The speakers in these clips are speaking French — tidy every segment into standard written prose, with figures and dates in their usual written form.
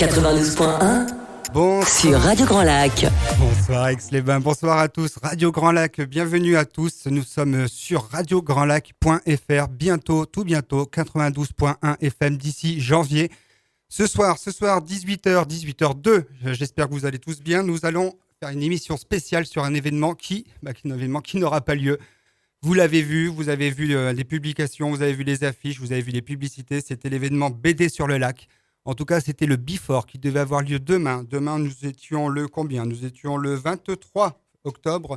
92.1 Bonsoir. sur Radio Grand Lac. Bonsoir Aix-les-Bains, bonsoir à tous. Radio Grand Lac, bienvenue à tous. Nous sommes sur radiograndlac.fr. Bientôt, tout bientôt, 92.1 FM d'ici janvier. Ce soir, 18h, 18h02, j'espère que vous allez tous bien. Nous allons faire une émission spéciale sur un événement qui n'aura pas lieu. Vous l'avez vu, vous avez vu les publications, vous avez vu les affiches, vous avez vu les publicités. C'était l'événement BD sur le lac. En tout cas, c'était le Before qui devait avoir lieu demain. Demain, nous étions le combien ? Nous étions le 23 octobre,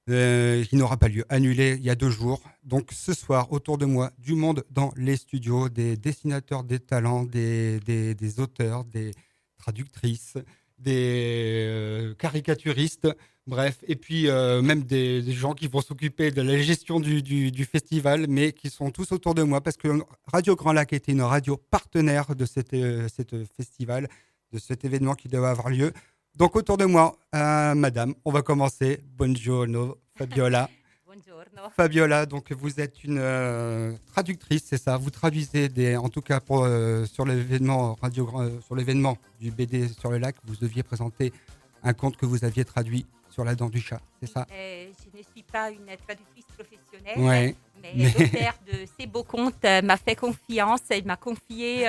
qui n'aura pas lieu, annulé il y a 2 jours. Donc ce soir, autour de moi, du monde dans les studios, des dessinateurs, des talents, des auteurs, des traductrices, des caricaturistes, bref, et puis même des gens qui vont s'occuper de la gestion du festival, mais qui sont tous autour de moi, parce que Radio Grand Lac était une radio partenaire de cet festival, de cet événement qui devait avoir lieu. Donc autour de moi, madame, on va commencer. Buongiorno, Fabiola. Buongiorno. Fabiola, donc vous êtes une traductrice, c'est ça? Vous traduisez en tout cas sur l'événement sur l'événement du BD sur le lac, vous deviez présenter un conte que vous aviez traduit sur la dent du chat, c'est ça? Je ne suis pas une traductrice professionnelle, Ouais, mais mais- l'auteur de ces beaux contes m'a fait confiance et m'a confié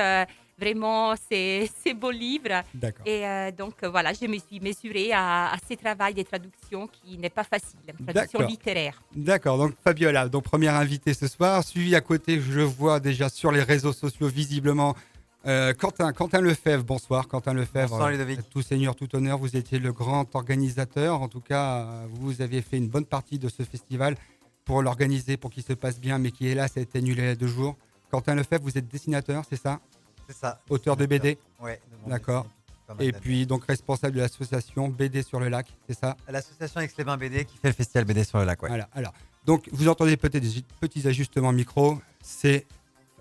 vraiment ces beaux livres. D'accord. Et donc voilà, je me suis mesurée à ce travail de traduction qui n'est pas facile, une traduction D'accord. littéraire. D'accord, donc Fabiola, donc première invitée ce soir, suivi à côté, je vois déjà sur les réseaux sociaux visiblement Quentin Lefebvre. Bonsoir Quentin Lefebvre. Bonsoir, Ludovic. Tout seigneur, tout honneur, vous étiez le grand organisateur. En tout cas, vous avez fait une bonne partie de ce festival pour l'organiser, pour qu'il se passe bien, mais qui hélas a été annulé il y a 2 jours. Quentin Lefebvre, vous êtes dessinateur, c'est ça? C'est ça. Auteur de BD? Ouais. de bande D'accord. dessinée, pas mal Et d'années. puis donc responsable de l'association BD sur le lac, c'est ça? L'association Aix-les-Bains BD qui fait le festival BD sur le lac. Ouais. Voilà. Alors, donc vous entendez peut-être des petits ajustements micro. C'est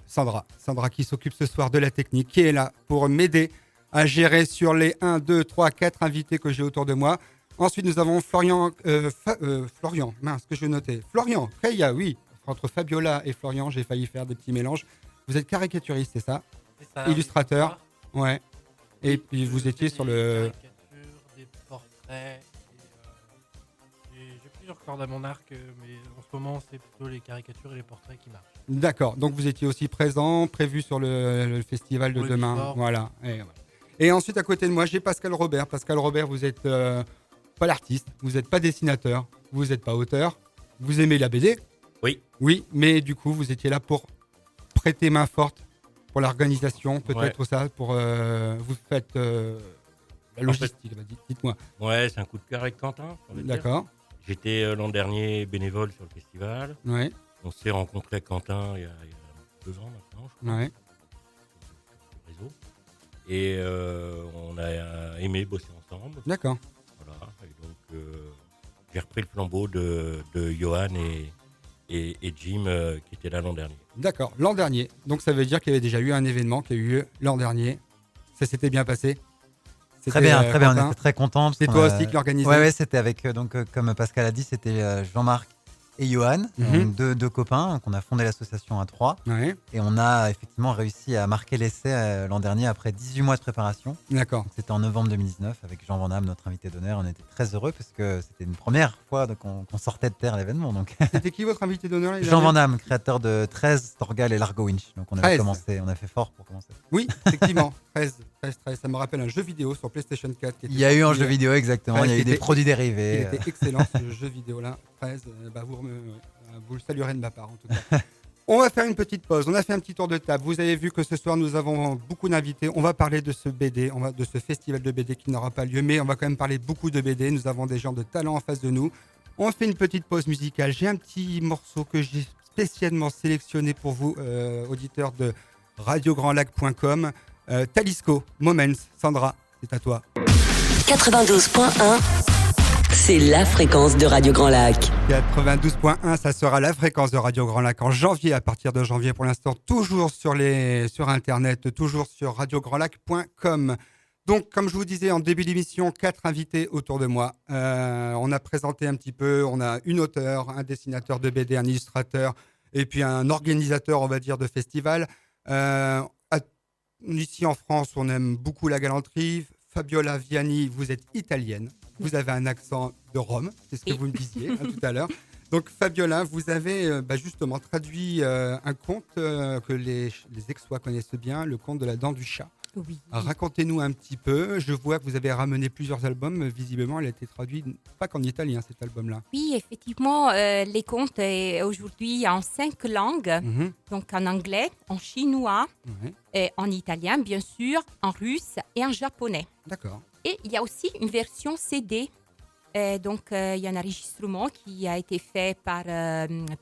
Sandra qui s'occupe ce soir de la technique, qui est là pour m'aider à gérer sur les 1, 2, 3, 4 invités que j'ai autour de moi. Ensuite, nous avons Florian, que je notais. Florian, Kaya, oui. Entre Fabiola et Florian, j'ai failli faire des petits mélanges. Vous êtes caricaturiste, c'est ça? C'est ça, Illustrateur. oui, Ouais. Et puis vous étiez sur le... Des caricatures, des portraits. J'ai plusieurs cordes à mon arc, mais en ce moment, c'est plutôt les caricatures et les portraits qui marchent. D'accord, donc vous étiez aussi présent, prévu sur le festival de Pour le demain. Before. Voilà. Et ensuite, à côté de moi, j'ai Pascal Robert. Pascal Robert, vous n'êtes pas l'artiste, vous n'êtes pas dessinateur, vous n'êtes pas auteur, vous aimez la BD. Oui. Oui, mais du coup, vous étiez là pour prêter main forte pour l'organisation, peut-être ça, pour vous faites la logistique. Dites-moi. Ouais, c'est un coup de cœur avec Quentin. on va dire. D'accord. J'étais l'an dernier bénévole sur le festival. Ouais. On s'est rencontré avec Quentin il y a 2 ans maintenant, je crois, Ouais. sur le réseau. Et on a aimé bosser ensemble. D'accord. Voilà. Et donc, j'ai repris le flambeau de Johan et Jim qui étaient là l'an dernier. D'accord. L'an dernier. Donc ça veut dire qu'il y avait déjà eu un événement qui a eu lieu l'an dernier. Ça s'était bien passé. Très bien, très bien. On Quentin. était très contents. C'est toi aussi qui l'organisais? Ouais, c'était avec, comme Pascal a dit, c'était Jean-Marc et Johan, donc deux copains, qu'on a fondé l'association à 3. Ouais. Et on a effectivement réussi à marquer l'essai l'an dernier après 18 mois de préparation. D'accord. Donc, c'était en novembre 2019 avec Jean Van Damme, notre invité d'honneur. On était très heureux parce que c'était une première fois qu'on sortait de terre l'événement. Donc. C'était qui votre invité d'honneur l'année Jean Van dernière? Damme, créateur de 13, Torgal et Largo Winch. Donc on 13. on a fait fort pour commencer. Oui, effectivement. 13. Ça me rappelle un jeu vidéo sur PlayStation 4. Qui était Il y a eu un sorti, jeu vidéo exactement, 13, il y a eu qui des était- produits Il dérivés. était excellent ce jeu vidéo-là. 13. Vous le saluerez de ma part en tout cas. On va faire une petite pause. On a fait un petit tour de table. Vous avez vu que ce soir nous avons beaucoup d'invités. On va parler de ce BD, de ce festival de BD qui n'aura pas lieu, mais on va quand même parler beaucoup de BD. Nous avons des gens de talent en face de nous. On fait une petite pause musicale. J'ai un petit morceau que j'ai spécialement sélectionné pour vous, auditeurs de radiograndlac.com. Talisco, Moments. Sandra, c'est à toi. 92.1, c'est la fréquence de Radio Grand Lac. 92.1, ça sera la fréquence de Radio Grand Lac en janvier, à partir de janvier pour l'instant, toujours sur Internet, toujours sur radiograndlac.com. Donc, comme je vous disais en début d'émission, 4 invités autour de moi. On a présenté un petit peu, on a une auteure, un dessinateur de BD, un illustrateur, et puis un organisateur, on va dire, de festival. ici en France, on aime beaucoup la galanterie. Fabiola Viani, vous êtes italienne. Vous avez un accent de Rome, c'est ce que Oui. vous me disiez tout à l'heure. Donc Fabiola, vous avez justement traduit un conte que les Aixois connaissent bien, le conte de la dent du chat. Oui. Racontez-nous un petit peu. Je vois que vous avez ramené plusieurs albums. Visiblement, il a été traduit pas qu'en italien, cet album-là. Oui, effectivement, les contes aujourd'hui en 5 langues, Mhm. donc en anglais, en chinois, Ouais, en italien bien sûr, en russe et en japonais. d'accord. Et il y a aussi une version CD. Il y a un enregistrement qui a été fait par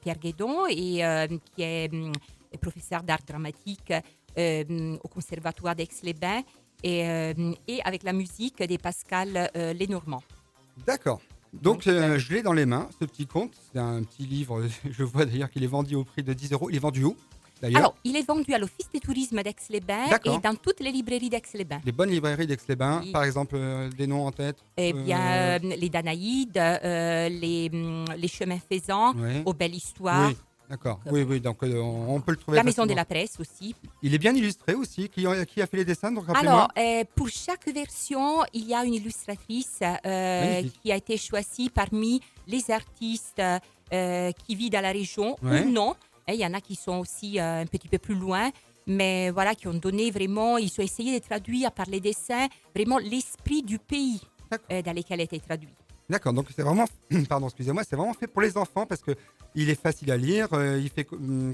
Pierre Guédon et qui est professeur d'art dramatique au Conservatoire d'Aix-les-Bains et avec la musique de Pascal Lenormand. D'accord. Donc, je l'ai dans les mains, ce petit conte. C'est un petit livre. Je vois d'ailleurs qu'il est vendu au prix de 10 euros. Il est vendu où, d'ailleurs? Alors, il est vendu à l'Office du tourisme d'Aix-les-Bains D'accord. et dans toutes les librairies d'Aix-les-Bains. Les bonnes librairies d'Aix-les-Bains, Oui. par exemple, des noms en tête? Eh bien, les Danaïdes, les Chemins Faisants, Ouais. aux Belles Histoires, Oui, d'accord. Oui, oui, donc on peut le trouver la Maison de facilement. la Presse aussi. Il est bien illustré aussi. Qui a fait les dessins, donc rappelez-moi? Alors, pour chaque version, il y a une illustratrice Magnifique. qui a été choisie parmi les artistes qui vivent dans la région Ouais. ou non. Il y en a qui sont aussi un petit peu plus loin, mais voilà, qui ont donné vraiment, ils ont essayé de traduire par les dessins vraiment l'esprit du pays D'accord. dans lequel a été traduit. D'accord, donc c'est vraiment, pardon, excusez-moi, c'est vraiment fait pour les enfants parce que il est facile à lire. Il fait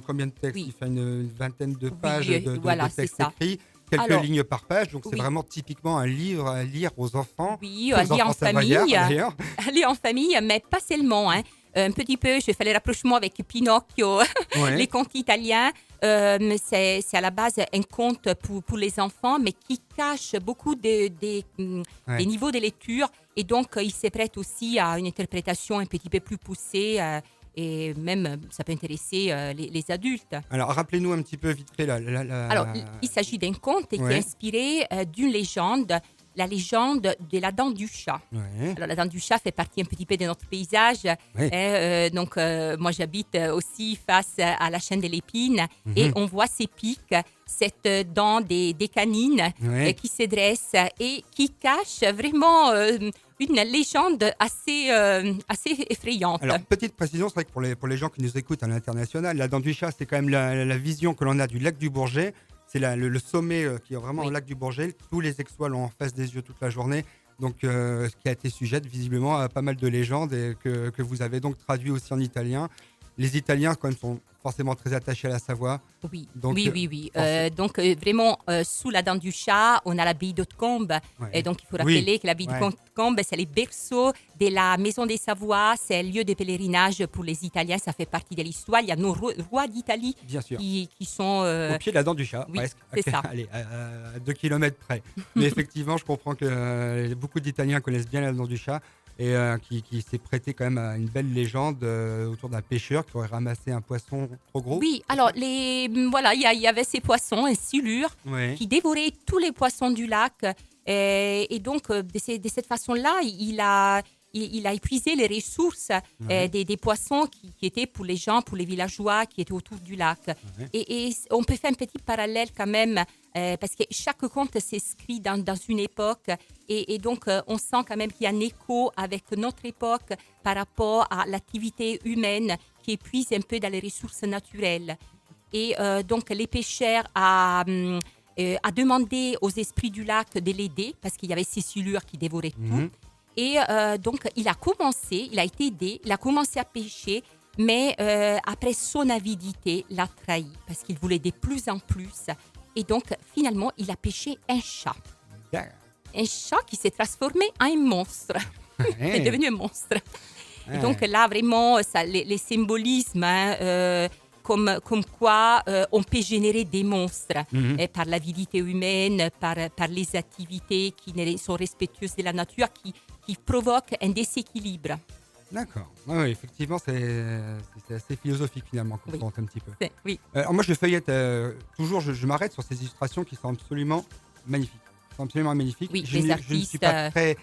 combien de textes? Oui. Il fait une vingtaine de pages Oui, de voilà, textes c'est ça. écrits, quelques Alors, lignes par page. Donc c'est oui. vraiment typiquement un livre à lire aux enfants. Oui, aux à lire en enfants savoyards, famille. d'ailleurs. Aller en famille, mais pas seulement. Un petit peu, je fais le rapprochement avec Pinocchio, Ouais. les contes italiens. C'est à la base un conte pour les enfants, mais qui cache beaucoup des niveaux de lecture. Et donc, il se prête aussi à une interprétation un petit peu plus poussée. Et même, ça peut intéresser les adultes. Alors rappelez-nous un petit peu vite fait Alors, il s'agit d'un conte qui est Ouais. inspiré d'une légende, la légende de la dent du chat. Ouais. Alors, la dent du chat fait partie un petit peu de notre paysage. Oui. Moi, j'habite aussi face à la chaîne de l'épine Mhm. et on voit ces pics, cette dent des canines Ouais. qui se dresse et qui cache vraiment une légende assez effrayante. Alors, petite précision, c'est vrai que pour les gens qui nous écoutent à l'international, la dent du chat, c'est quand même la vision que l'on a du lac du Bourget. C'est le sommet qui est vraiment Oui. au lac du Bourget. Tous les Aixois l'ont en face des yeux toute la journée. Donc, ce qui a été sujet visiblement à pas mal de légendes et que vous avez donc traduit aussi en italien. Les Italiens, quand même, sont forcément très attachés à la Savoie. Oui, Donc, oui. Vraiment, sous la dent du chat, on a l'abbaye d'Hautecombe. Ouais. Et donc, il faut rappeler Oui. que l'abbaye Ouais. d'Hautecombe, c'est les berceaux de la Maison des Savoies. C'est un lieu de pèlerinage pour les Italiens. Ça fait partie de l'histoire. Il y a nos rois d'Italie Bien sûr. qui sont... Au pied de la dent du chat, oui, presque. c'est ça. Allez, à 2 kilomètres près. Mais effectivement, je comprends que beaucoup d'Italiens connaissent bien la dent du chat et qui s'est prêté quand même à une belle légende autour d'un pêcheur qui aurait ramassé un poisson trop gros. Oui, alors, il y avait ces poissons, un silure, Ouais. qui dévorait tous les poissons du lac. Et donc, de cette façon-là, il a épuisé les ressources des poissons qui étaient pour les gens, pour les villageois qui étaient autour du lac. Ouais. Et on peut faire un petit parallèle quand même, parce que chaque conte s'inscrit dans une époque. Et donc, on sent quand même qu'il y a un écho avec notre époque par rapport à l'activité humaine qui épuise un peu dans les ressources naturelles. Et donc, les pêcheurs a demandé aux esprits du lac de l'aider parce qu'il y avait ces silures qui dévoraient tout. Mhm. Et donc, il a été aidé, il a commencé à pêcher, mais après son avidité l'a trahi parce qu'il voulait de plus en plus. Et donc, finalement, il a pêché un chat. D'accord. Un chat qui s'est transformé en un monstre. Il est Ouais. devenu un monstre. Et Ouais. donc là, vraiment, les symbolismes, comme quoi on peut générer des monstres Mhm. par l'avidité humaine, par les activités qui sont respectueuses de la nature, qui provoquent un déséquilibre. D'accord. Ouais, effectivement, c'est assez philosophique finalement, qu'on Oui. compte un petit peu. Oui. Alors moi, je feuillette toujours, je m'arrête sur ces illustrations qui sont absolument magnifiques. Elles sont absolument magnifiques. Oui, je, les ne- je ne artistes, suis pas très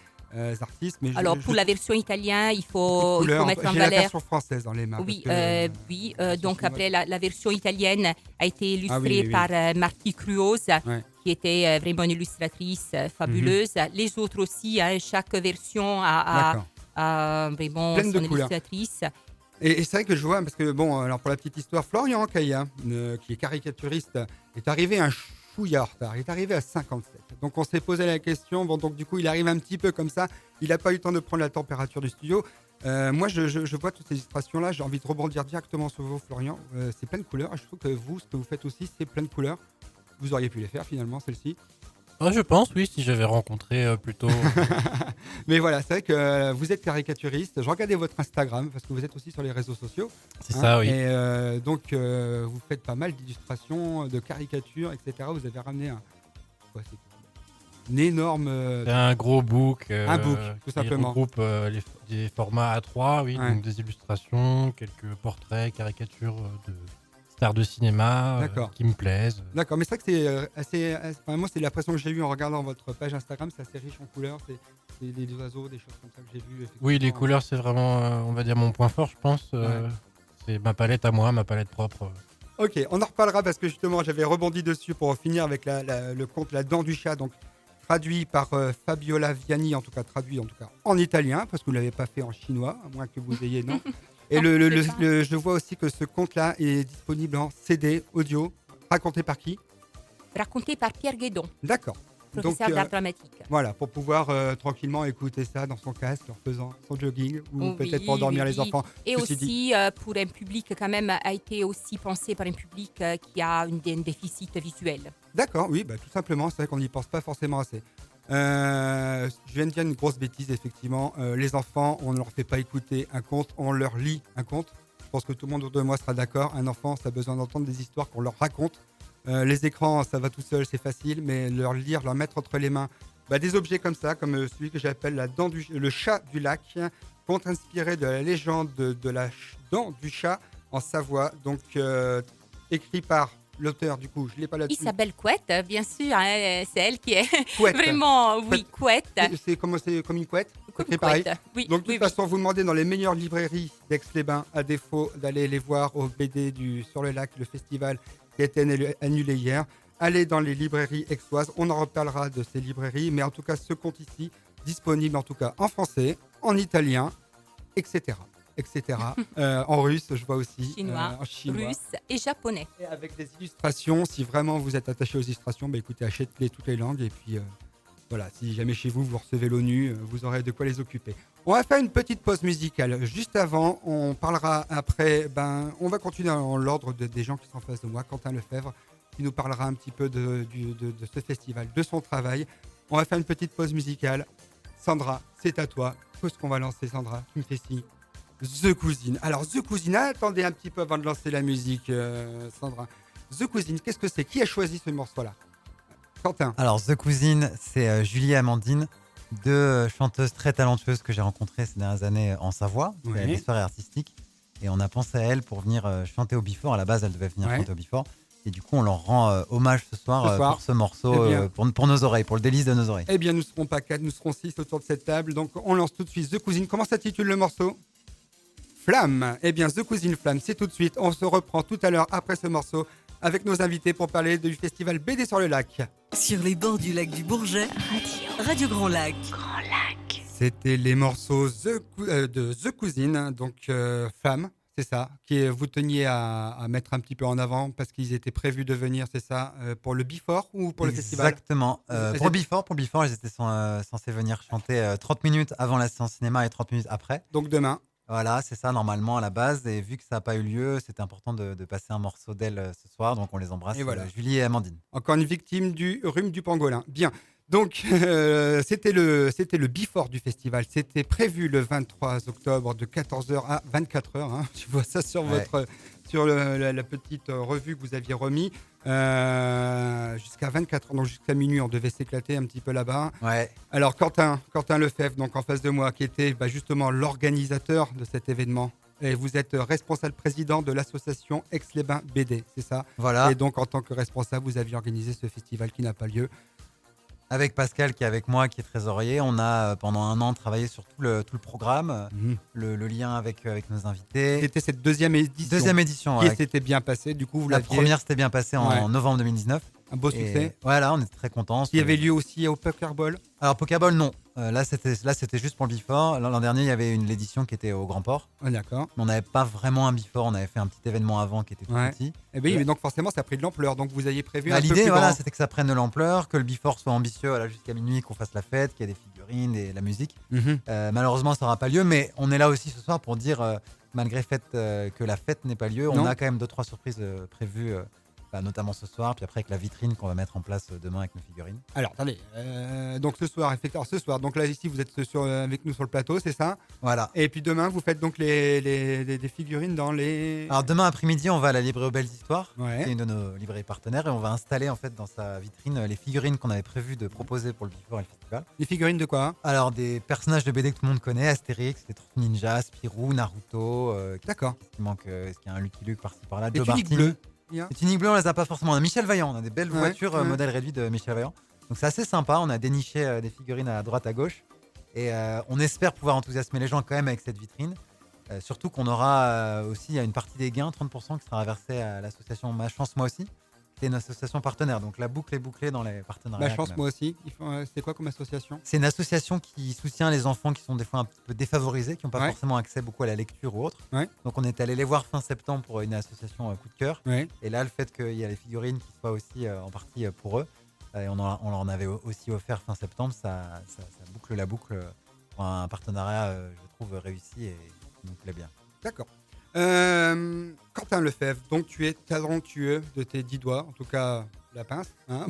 artiste, mais Alors, je, pour la version italienne, il beaucoup faut, de couleurs. mettre en J'ai la valeur. version française dans les mains. Oui, parce que, donc c'est après la version italienne a été illustrée Ah oui, oui. par Marty Cruose, Ouais. qui était vraiment une illustratrice fabuleuse. Les autres aussi, hein, chaque version D'accord. a vraiment Pleine de son couleurs. illustratrice. Et c'est vrai que je vois, parce que bon, alors pour la petite histoire, Florian Caillat, qui est caricaturiste, est arrivé un chouïa en retard. Il est arrivé à 57. Donc on s'est posé la question. Bon, donc du coup, il arrive un petit peu comme ça. Il n'a pas eu le temps de prendre la température du studio. Moi, je vois toutes ces illustrations-là. J'ai envie de rebondir directement sur vous, Florian. C'est plein de couleurs. Et je trouve que vous, ce que vous faites aussi, c'est plein de couleurs. Vous auriez pu les faire finalement, celles-ci. Ah, je pense, oui, si j'avais rencontré plutôt. Mais voilà, c'est vrai que vous êtes caricaturiste. Je regardais votre Instagram parce que vous êtes aussi sur les réseaux sociaux. C'est ça, oui. Et donc, vous faites pas mal d'illustrations, de caricatures, etc. Vous avez ramené une énorme. C'est un gros book. Un book, tout qui simplement. regroupe des formats A3, oui, Ouais. donc des illustrations, quelques portraits, caricatures de stars de cinéma D'accord. qui me plaisent. D'accord, mais c'est vrai que c'est enfin, moi, c'est l'impression que j'ai eue en regardant votre page Instagram. C'est assez riche en couleurs. C'est des oiseaux, des choses comme ça que j'ai vues. Oui, les effectivement. couleurs, c'est vraiment, on va dire, mon point fort, je pense. C'est ma palette à moi, ma palette propre. Ok, on en reparlera parce que justement, j'avais rebondi dessus pour finir avec le conte La Dent du Chat, donc traduit par Fabiola Viani, en tout cas traduit en italien, parce que vous ne l'avez pas fait en chinois, à moins que vous ayez, non. Et Non, c'est ça. je vois aussi que ce conte-là est disponible en CD, audio, raconté par qui? Raconté par Pierre Guédon, D'accord. professeur Donc, d'art dramatique. voilà, pour pouvoir tranquillement écouter ça dans son casque en faisant son jogging ou Oh peut-être oui, pour endormir oui, les oui. enfants. Et Ceci dit. aussi pour un public quand même a été aussi pensé par un public qui a un déficit visuel. D'accord, oui, bah, tout simplement, c'est vrai qu'on n'y pense pas forcément assez. Je viens de dire une grosse bêtise, effectivement. Les enfants, on ne leur fait pas écouter un conte, on leur lit un conte. Je pense que tout le monde autour de moi sera d'accord. Un enfant, ça a besoin d'entendre des histoires qu'on leur raconte. Les écrans, ça va tout seul, c'est facile, mais leur lire, leur mettre entre les mains des objets comme ça, comme celui que j'appelle le chat du lac, conte inspiré de la légende de la dent du chat en Savoie, donc écrit par l'auteur, du coup, je ne l'ai pas là-dessus. Isabelle Couette, bien sûr, hein, c'est elle qui est Couette. vraiment, oui, Couette. C'est comme une couette. Comme écrit pareil. Couette. Oui, Donc, de oui, toute façon, vous demandez dans les meilleures librairies d'Aix-les-Bains, à défaut d'aller les voir au BD Sur le Lac, le festival qui a été annulé hier. Allez dans les librairies aixoises. On en reparlera de ces librairies, mais en tout cas, ce compte ici, disponible en tout cas en français, en italien, etc. etc. En russe, je vois aussi. Chinois, en chinois. russe et japonais. Et avec des illustrations, si vraiment vous êtes attaché aux illustrations, écoutez, achetez toutes les langues et puis voilà, si jamais chez vous, vous recevez l'ONU, vous aurez de quoi les occuper. On va faire une petite pause musicale. Juste avant, on parlera après, on va continuer dans l'ordre des gens qui sont en face de moi. Quentin Lefebvre, qui nous parlera un petit peu de ce festival, de son travail. On va faire une petite pause musicale. Sandra, c'est à toi. Qu'est-ce qu'on va lancer, Sandra? Tu me fais signe. The Cousine. Alors, The Cousine, attendez un petit peu avant de lancer la musique, Sandra. The Cousine, qu'est-ce que c'est? Qui a choisi ce morceau-là? Quentin. Alors, The Cousine, c'est Julie et Amandine, deux chanteuses très talentueuses que j'ai rencontrées ces dernières années en Savoie, Ouais. des soirées artistiques. Et on a pensé à elles pour venir chanter au Before. À la base, elles devaient venir Ouais. chanter au Before. Et du coup, on leur rend hommage ce soir, pour ce morceau, Eh bien. pour nos oreilles, pour le délice de nos oreilles. Eh bien, nous ne serons pas 4, nous serons 6 autour de cette table. Donc, on lance tout de suite The Cousine. Comment s'intitule le morceau? Flamme. Eh bien, The Cousine Flamme, c'est tout de suite. On se reprend tout à l'heure après ce morceau avec nos invités pour parler du festival BD sur le lac. Sur les bords du lac du Bourget, Radio Grand Lac. C'était les morceaux de The Cousine, donc Flamme, c'est ça, qui vous teniez à mettre un petit peu en avant parce qu'ils étaient prévus de venir, c'est ça, pour le Before ou pour le festival? Exactement. Pour le Before, ils étaient censés venir chanter 30 minutes avant la séance cinéma et 30 minutes après. Donc demain. Voilà, c'est ça normalement à la base. Et vu que ça n'a pas eu lieu, c'était important de passer un morceau d'elle ce soir. Donc on les embrasse, Et voilà. Julie et Amandine. Encore une victime du rhume du pangolin. Bien. Donc, c'était le Before du festival. C'était prévu le 23 octobre de 14h à 24h. Hein. Je vois ça sur la petite revue que vous aviez remis. Jusqu'à 24h, donc jusqu'à minuit, on devait s'éclater un petit peu là-bas. Ouais. Alors, Quentin Lefebvre, donc en face de moi, qui était justement l'organisateur de cet événement. Et vous êtes responsable président de l'association Aix-les-Bains BD, c'est ça? Voilà. Et donc, en tant que responsable, vous aviez organisé ce festival qui n'a pas lieu. Avec Pascal qui est avec moi, qui est trésorier, on a pendant un an travaillé sur tout le programme, le lien avec nos invités. C'était cette deuxième édition. Deuxième édition, Qui ouais. s'était bien passée. Du coup, vous La l'aviez. première s'était bien passée en Ouais. novembre 2019. Un beau Et succès. voilà, on était très contents. Qui avait lieu aussi au Pokerball. Alors Pokéball, non. Là, c'était juste pour le Before. L'an dernier, il y avait l'édition qui était au Grand Port. Ah, d'accord. Mais on n'avait pas vraiment un Before. On avait fait un petit événement avant qui était tout Ouais. petit. Eh bien, mais donc forcément, ça a pris de l'ampleur. Donc vous aviez prévu Bah, un peu l'idée, plus voilà, grand. c'était que ça prenne de l'ampleur, que le Before soit ambitieux, voilà, jusqu'à minuit, qu'on fasse la fête, qu'il y ait des figurines et de la musique. Mhm. Malheureusement, ça n'aura pas lieu, mais on est là aussi ce soir pour dire, malgré que la fête n'ait pas lieu, on Non. a quand même 2-3 surprises prévues, notamment ce soir, puis après avec la vitrine qu'on va mettre en place demain avec nos figurines. Alors, attendez. Donc ce soir, effectivement, ce soir. Donc là, ici, vous êtes avec nous sur le plateau, c'est ça? Voilà. Et puis demain, vous faites donc des figurines dans les. Alors demain après-midi, on va à la librairie aux Belles Histoires, Ouais. qui est une de nos librairies partenaires, et on va installer en fait dans sa vitrine les figurines qu'on avait prévu de proposer pour le Before et le festival. Les figurines de quoi? Alors des personnages de BD que tout le monde connaît, Astérix, les Tortues Ninja, Spirou, Naruto, D'accord. il manque, est-ce qu'il y a un Lucky Luke par-ci par-là, Les Joe tuniques Martin. bleues. Il y a- Les tuniques bleues, on les a pas forcément. On a Michel Vaillant, on a des belles Ouais, voitures ouais. modèle réduit de Michel Vaillant. Donc c'est assez sympa, on a déniché des figurines à droite à gauche. Et on espère pouvoir enthousiasmer les gens quand même avec cette vitrine. Surtout qu'on aura aussi une partie des gains, 30% qui sera versée à l'association Ma Chance Moi Aussi, qui est une association partenaire. Donc la boucle est bouclée dans les partenariats. La quand chance, même. moi aussi. C'est quoi comme association? C'est une association qui soutient les enfants qui sont des fois un petit peu défavorisés, qui n'ont pas Ouais. forcément accès beaucoup à la lecture ou autre. Ouais. Donc on est allé les voir fin septembre pour une association coup de cœur. Ouais. Et là, le fait qu'il y a les figurines qui soient aussi en partie pour eux, et on leur en avait aussi offert fin septembre, ça boucle la boucle pour un partenariat, je trouve, réussi et qui nous plaît bien. D'accord. Quentin Lefebvre, donc tu es talentueux de tes 10 doigts, en tout cas la pince, hein,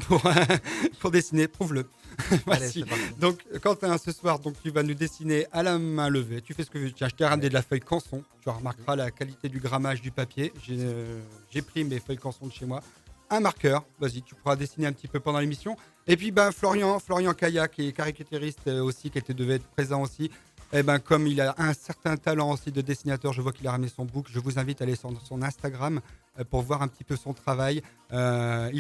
pour dessiner, prouve-le. Allez, Voici. c'est parti. Donc Quentin, ce soir, donc, tu vas nous dessiner à la main levée. Tu fais ce que tu veux. Tiens, je t'ai ramené de la feuille canson. Tu remarqueras la qualité du grammage du papier. J'ai pris mes feuilles canson de chez moi. Un marqueur, vas-y, tu pourras dessiner un petit peu pendant l'émission. Et puis Florian Caillat, qui est caricaturiste aussi, devait être présent aussi. Et comme il a un certain talent aussi de dessinateur, je vois qu'il a ramené son book. Je vous invite à aller sur son Instagram pour voir un petit peu son travail. Il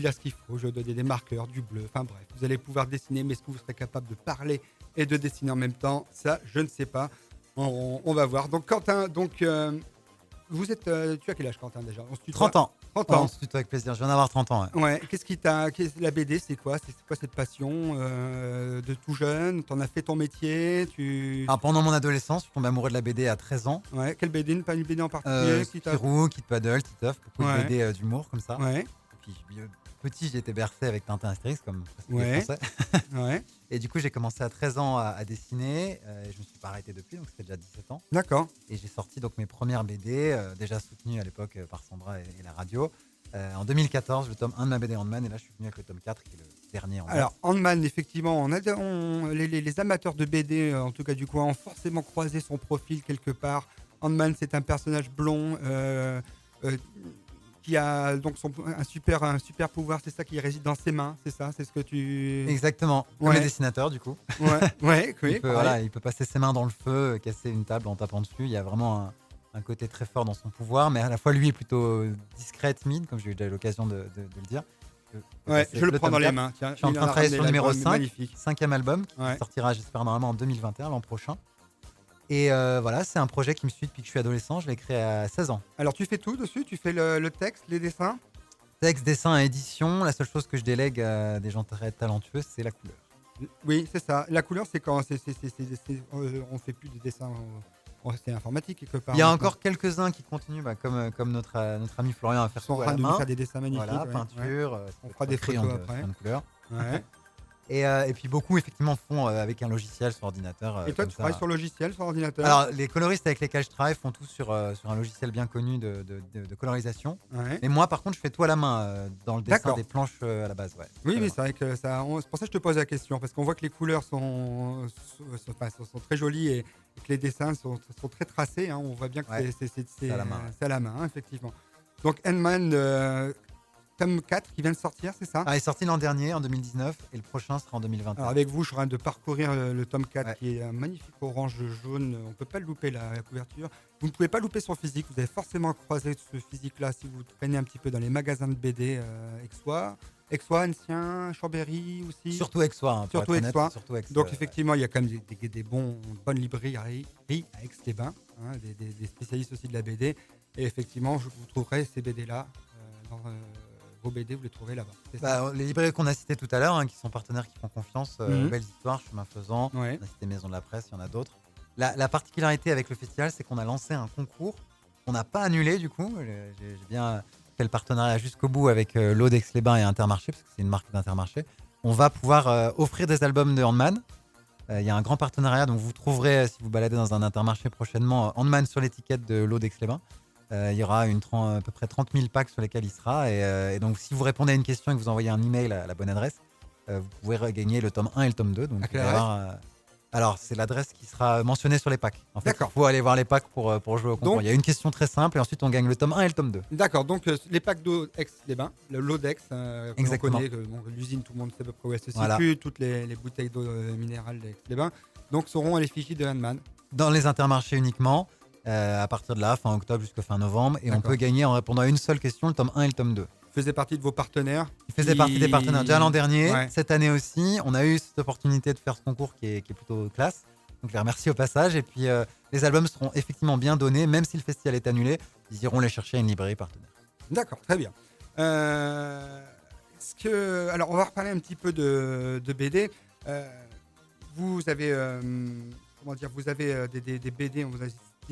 a ce qu'il faut. Je donne des marqueurs, du bleu. Enfin bref, vous allez pouvoir dessiner, mais est-ce que vous serez capable de parler et de dessiner en même temps? Ça, je ne sais pas. On va voir. Donc Quentin, vous êtes, tu as quel âge, Quentin, déjà? On se tutoie. 30 ans. 30 Ouais, ans. on se tutoie avec plaisir. Je viens d'avoir 30 ans. Ouais. Ouais. La BD, c'est quoi? C'est quoi cette passion de tout jeune? T'en as fait ton métier? Alors, pendant mon adolescence, je suis tombé amoureux de la BD à 13 ans. Ouais. Quelle BD? Pas une BD en particulier qui t'a- Spirou, Kid Paddle, Titeuf, beaucoup Ouais. de BD d'humour comme ça. Ouais. Et puis, petit, j'ai été bercé avec Tintin Astérix, comme presque les Ouais. Français. Ouais. Et du coup, j'ai commencé à 13 ans à dessiner. Et je ne me suis pas arrêté depuis, donc c'était déjà 17 ans. D'accord. Et j'ai sorti donc mes premières BD, déjà soutenues à l'époque par Sandra et la radio. En 2014, le tome 1 de ma BD Ant-Man, et là je suis venu avec le tome 4 qui est le dernier en date. Alors, Ant-Man, effectivement, les amateurs de BD, en tout cas du coin, ont forcément croisé son profil quelque part. Ant-Man, c'est un personnage blond qui a donc un super pouvoir, c'est ça, qui réside dans ses mains, c'est ça? C'est ce que tu... Exactement, comme Ouais. les dessinateurs du coup. Ouais, ouais, oui, il, peut, pareil. voilà, il peut passer ses mains dans le feu, casser une table en tapant dessus. Il y a vraiment un côté très fort dans son pouvoir, mais à la fois lui est plutôt discret, timide, comme j'ai eu déjà eu l'occasion de le dire. Ouais, je le prends dans les tome mains. Tiens, Je suis en il train de a travailler ramené sur le numéro l'album, 5, magnifique. 5e album, qui Ouais. sortira, j'espère, normalement en 2021, l'an prochain. Et voilà, c'est un projet qui me suit depuis que je suis adolescent. Je l'ai créé à 16 ans. Alors, tu fais tout dessus? Tu fais le texte, les dessins? Texte, dessin, édition. La seule chose que je délègue à des gens très talentueux, c'est la couleur. Oui, c'est ça. La couleur, c'est quand on fait plus de dessins. C'est informatique quelque part. Il y a maintenant. encore quelques-uns qui continuent, comme notre ami Florian, à Ils faire sont en tout à train la de nous main. faire des dessins magnifiques. Voilà, ouais, peinture, On fera des crayon photos de après. crayon de couleur. Ouais. Et puis beaucoup, effectivement, font avec un logiciel sur ordinateur. Et toi, comme tu ça. travailles sur logiciel, sur ordinateur? Alors, les coloristes avec lesquels je travaille font tout sur un logiciel bien connu de colorisation. Ouais. Et moi, par contre, je fais tout à la main dans le dessin D'accord. des planches à la base. Ouais. Oui, À la mais main. c'est vrai que ça. C'est pour ça que je te pose la question, parce qu'on voit que les couleurs sont très jolies et que les dessins sont très tracés. Hein. On voit bien que Ouais. c'est à la main, ouais. c'est à la main, hein, effectivement. Donc, Ant-Man, tome 4 qui vient de sortir, c'est ça? Ah, il est sorti l'an dernier, en 2019, et le prochain sera en 2021. Alors avec vous, je suis en train de parcourir le tome 4 Ouais. qui est un magnifique orange jaune. On ne peut pas le louper la couverture. Vous ne pouvez pas louper son physique. Vous avez forcément croisé ce physique-là si vous traînez un petit peu dans les magasins de BD Aixois, Ancien, Chambéry aussi. Surtout Aixois. Hein, pour Surtout être honnête, Aixois. surtout Aix, Donc effectivement, il y a quand même des bonnes librairies à Aix-les-Bains, hein, des spécialistes aussi de la BD. Et effectivement, vous trouverez ces BD-là dans vos BD, vous les trouvez là-bas. C'est ça. Bah, les librairies qu'on a citées tout à l'heure, qui sont partenaires, qui font confiance, Mhm. Belles Histoires, Chemin Faisant, Ouais. on a cité Maison de la Presse, il y en a d'autres. La particularité avec le festival, c'est qu'on a lancé un concours qu'on n'a pas annulé du coup. J'ai bien fait le partenariat jusqu'au bout avec l'Aude Aix-les-Bains et Intermarché, parce que c'est une marque d'Intermarché. On va pouvoir offrir des albums de Handman. Il y a un grand partenariat, donc vous trouverez, si vous baladez dans un Intermarché prochainement, Handman sur l'étiquette de l'Aude Aix-les-Bains. Il y aura à peu près 30 000 packs sur lesquels il sera. Et donc, si vous répondez à une question et que vous envoyez un email à la bonne adresse, vous pouvez gagner le tome 1 et le tome 2. Donc, À quelle vous allez voir, alors, c'est l'adresse qui sera mentionnée sur les packs. En fait, D'accord. il faut aller voir les packs pour jouer au concours. Donc- Il y a une question très simple et ensuite on gagne le tome 1 et le tome 2. D'accord, donc les packs d'eau Aix-les-Bains, l'eau d'Aix, que l'on Exactement. connaît, l'usine, tout le monde sait à peu près où elle se situe, Voilà. toutes les bouteilles d'eau minérale d'Aix-les-Bains, donc seront à l'effigie de Handman. Dans les intermarchés uniquement, à partir de là, fin octobre jusqu'à fin novembre. Et on D'accord. peut gagner en répondant à une seule question, le tome 1 et le tome 2. Faisait partie de vos partenaires. Il faisait partie des partenaires déjà l'an dernier. Ouais. Cette année aussi, on a eu cette opportunité de faire ce concours qui est plutôt classe. Donc je les remercie au passage. Et puis les albums seront effectivement bien donnés, même si le festival est annulé. Ils iront les chercher à une librairie partenaire. D'accord, très bien. Alors, on va reparler un petit peu de BD. Vous avez, vous avez des BD, on vous a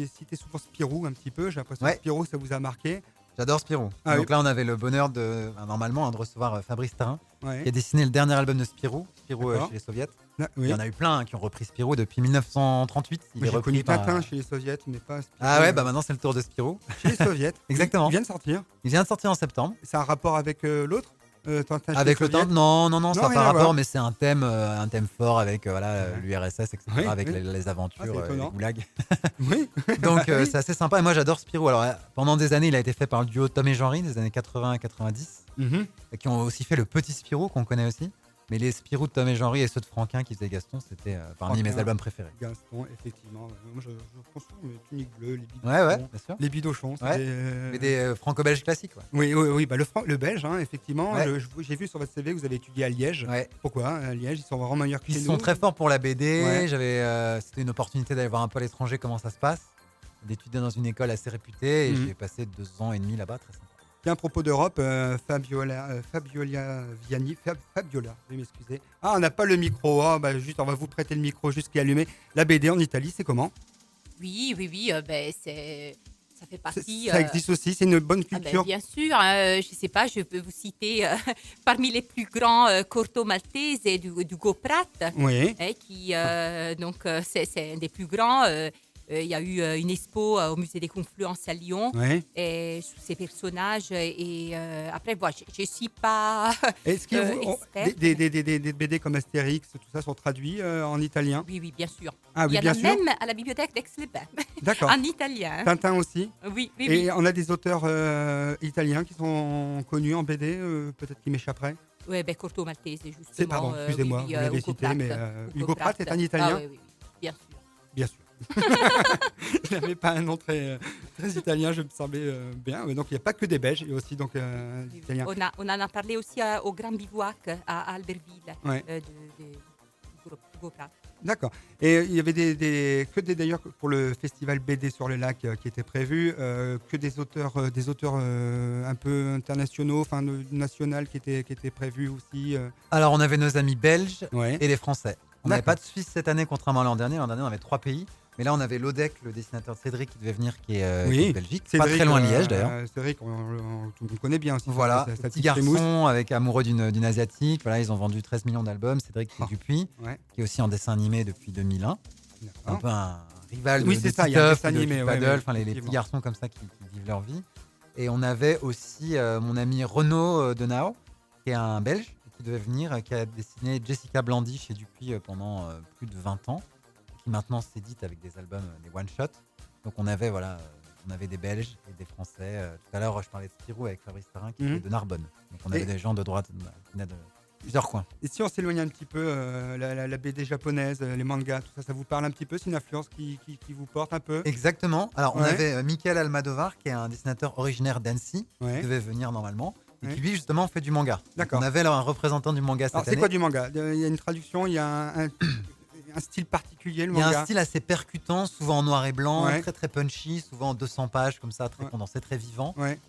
cité souvent Spirou un petit peu. J'ai l'impression Ouais. que Spirou, ça vous a marqué. J'adore Spirou. Ah Donc oui. là, on avait le bonheur normalement de recevoir Fabrice Tarin, Ouais. qui a dessiné le dernier album de Spirou, D'accord. chez les Soviets. Ah, Il oui. y en a eu plein qui ont repris Spirou depuis 1938. Il Moi, est j'ai repris connu par- Tintin chez les Soviets, mais pas Spirou. Ah ouais, bah maintenant c'est le tour de Spirou. Chez les Soviets. Exactement. Il vient de sortir. Il vient de sortir en septembre. C'est un rapport avec l'autre Tintin chez Avec les le temps, Soviets non, ça Non, n'a rien pas à rapport, voir. mais c'est un thème fort avec l'URSS, etc., Oui, avec oui. les Ah, aventures, c'est les étonnant. goulags. Oui. Donc Oui. c'est assez sympa. Et moi j'adore Spirou. Alors pendant des années, il a été fait par le duo Tom et Jean-Ry des années 80 à 90, Mhm. qui ont aussi fait le petit Spirou qu'on connaît aussi. Mais les Spirou de Tom et Jean-Ry et ceux de Franquin qui faisaient Gaston, c'était parmi Franquin. mes albums préférés. Gaston, effectivement. Moi, je conçois les tuniques bleues, les bidochons. Ouais, bien sûr. Les bidochons, c'est Ouais. des, Mais des franco-belges classiques, quoi. Oui, bah, le belge, hein, effectivement. Ouais. J'ai vu sur votre CV que vous avez étudié à Liège. Ouais. Pourquoi à Liège, ils sont vraiment meilleurs que Ils chez sont nous. très forts pour la BD. Ouais. C'était une opportunité d'aller voir un peu à l'étranger comment ça se passe, d'étudier dans une école assez réputée. Et Mhm. j'ai passé 2 ans et demi là-bas, très sympa. Tiens, à propos d'Europe, Fabiola Viani, Fabiola, veuillez m'excuser. Ah, on n'a pas le micro. Ah, bah, juste, on va vous prêter le micro juste qui est allumé. La BD en Italie, c'est comment Oui, ça fait partie. Ça existe aussi, c'est une bonne Ah ben, culture. bien sûr, je ne sais pas, je peux vous citer parmi les plus grands Corto Maltese et du Goprat, Oui. c'est un des plus grands. Il y a eu une expo au musée des Confluences à Lyon Oui. et sur ces personnages. Après, voilà, je ne suis pas. Est-ce que experte. des BD comme Astérix, tout ça sont traduits en italien Oui, bien sûr. Ah Il oui, y en bien a sûr. même à la bibliothèque d'Aix-les-Bains, D'accord. en italien. Tintin aussi. Oui, oui, Et on a des auteurs italiens qui sont connus en BD, peut-être qui m'échapperaient. Oui, ben, Corto Maltese, justement. C'est pardon, excusez-moi, oui, vous l'avez Hugo cité, Pratt. mais Hugo Pratt est un Italien. Ah, oui, oui, bien sûr. Bien sûr. Il n'avait pas un nom très italien, je me semblais bien. Mais donc il n'y a pas que des Belges, il y a aussi donc des Italiens. On en a parlé aussi au Grand Bivouac à Albertville, Ouais. de Hugo Pratt. D'accord. Et il y avait d'ailleurs pour le festival BD sur le lac qui était prévu, que des auteurs un peu internationaux, enfin nationaux qui étaient prévus aussi. Alors on avait nos amis belges Ouais. et les Français. On n'avait D'accord. pas de Suisse cette année, contrairement à l'an dernier. L'an dernier, on avait 3 pays. Mais là, on avait Lodec, le dessinateur de Cédric, qui devait venir, qui est Oui, de Belgique. Cédric, pas très loin de Liège, d'ailleurs. Cédric, on connaît bien aussi. Voilà, sa petit petite frimousse. garçon avec amoureux d'une asiatique. Voilà, ils ont vendu 13 millions d'albums. Cédric Oh. Dupuis, Ouais. qui est aussi en dessin animé depuis 2001. Un D'accord. peu un rival Oui, de c'est ça, il y a Titeuf, un dessin de animé, Kid ouais, Paddle, ouais, enfin, les petits effectivement. garçons comme ça qui vivent leur vie. Et on avait aussi mon ami Renaud Denao, qui est un Belge, qui devait venir, qui a dessiné Jessica Blandy chez Dupuis pendant plus de 20 ans, qui maintenant s'édite avec des albums, des one-shots. Donc on avait des Belges et des Français. Tout à l'heure, je parlais de Spirou avec Fabrice Tarin, qui Mhm. est de Narbonne. Donc on avait Et- des gens de droite, qui venaient de plusieurs coins. Et si on s'éloigne un petit peu, la BD japonaise, les mangas, tout ça, ça vous parle un petit peu? C'est une influence qui vous porte un peu? Exactement. Alors on Ouais. avait Michael Almadovar, qui est un dessinateur originaire d'Annecy, Ouais. qui devait venir normalement, et Ouais. qui lui justement fait du manga. Donc, D'accord. on avait alors un représentant du manga cette Alors c'est année. quoi du manga? Il y a une traduction, il y a un style particulier, le Il y a manga? un style assez percutant, souvent en noir et blanc, Ouais. très très punchy, souvent en 200 pages comme ça, très Ouais. condensé, très vivant. Ouais.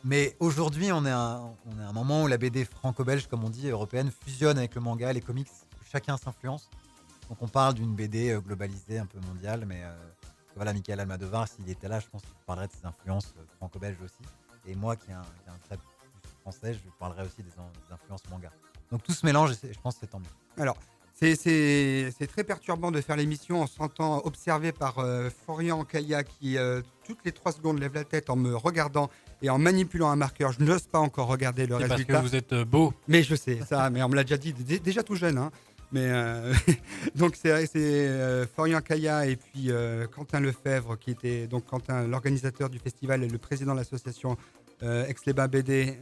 Mais aujourd'hui, on est à un moment où la BD franco-belge, comme on dit, européenne, fusionne avec le manga, les comics, chacun s'influence. Donc on parle d'une BD globalisée, un peu mondiale, mais voilà, Michael Almadovar, s'il était là, je pense qu'il parlerait de ses influences franco-belges aussi. Et moi, qui ai un trait plus français, je parlerai aussi des influences manga. Donc tout se mélange et je pense que c'est tant mieux. Alors, c'est très perturbant de faire l'émission en se sentant observé par Florian Kaya qui, toutes les 3 secondes, lève la tête en me regardant et en manipulant un marqueur. Je n'ose pas encore regarder le C'est parce résultat. que vous êtes beau. Mais je sais, ça, mais on me l'a déjà dit, déjà tout jeune. Hein. Mais donc c'est Florian Kaya et puis Quentin Lefebvre qui était donc Quentin, l'organisateur du festival et le président de l'association Aix-les-Bains BD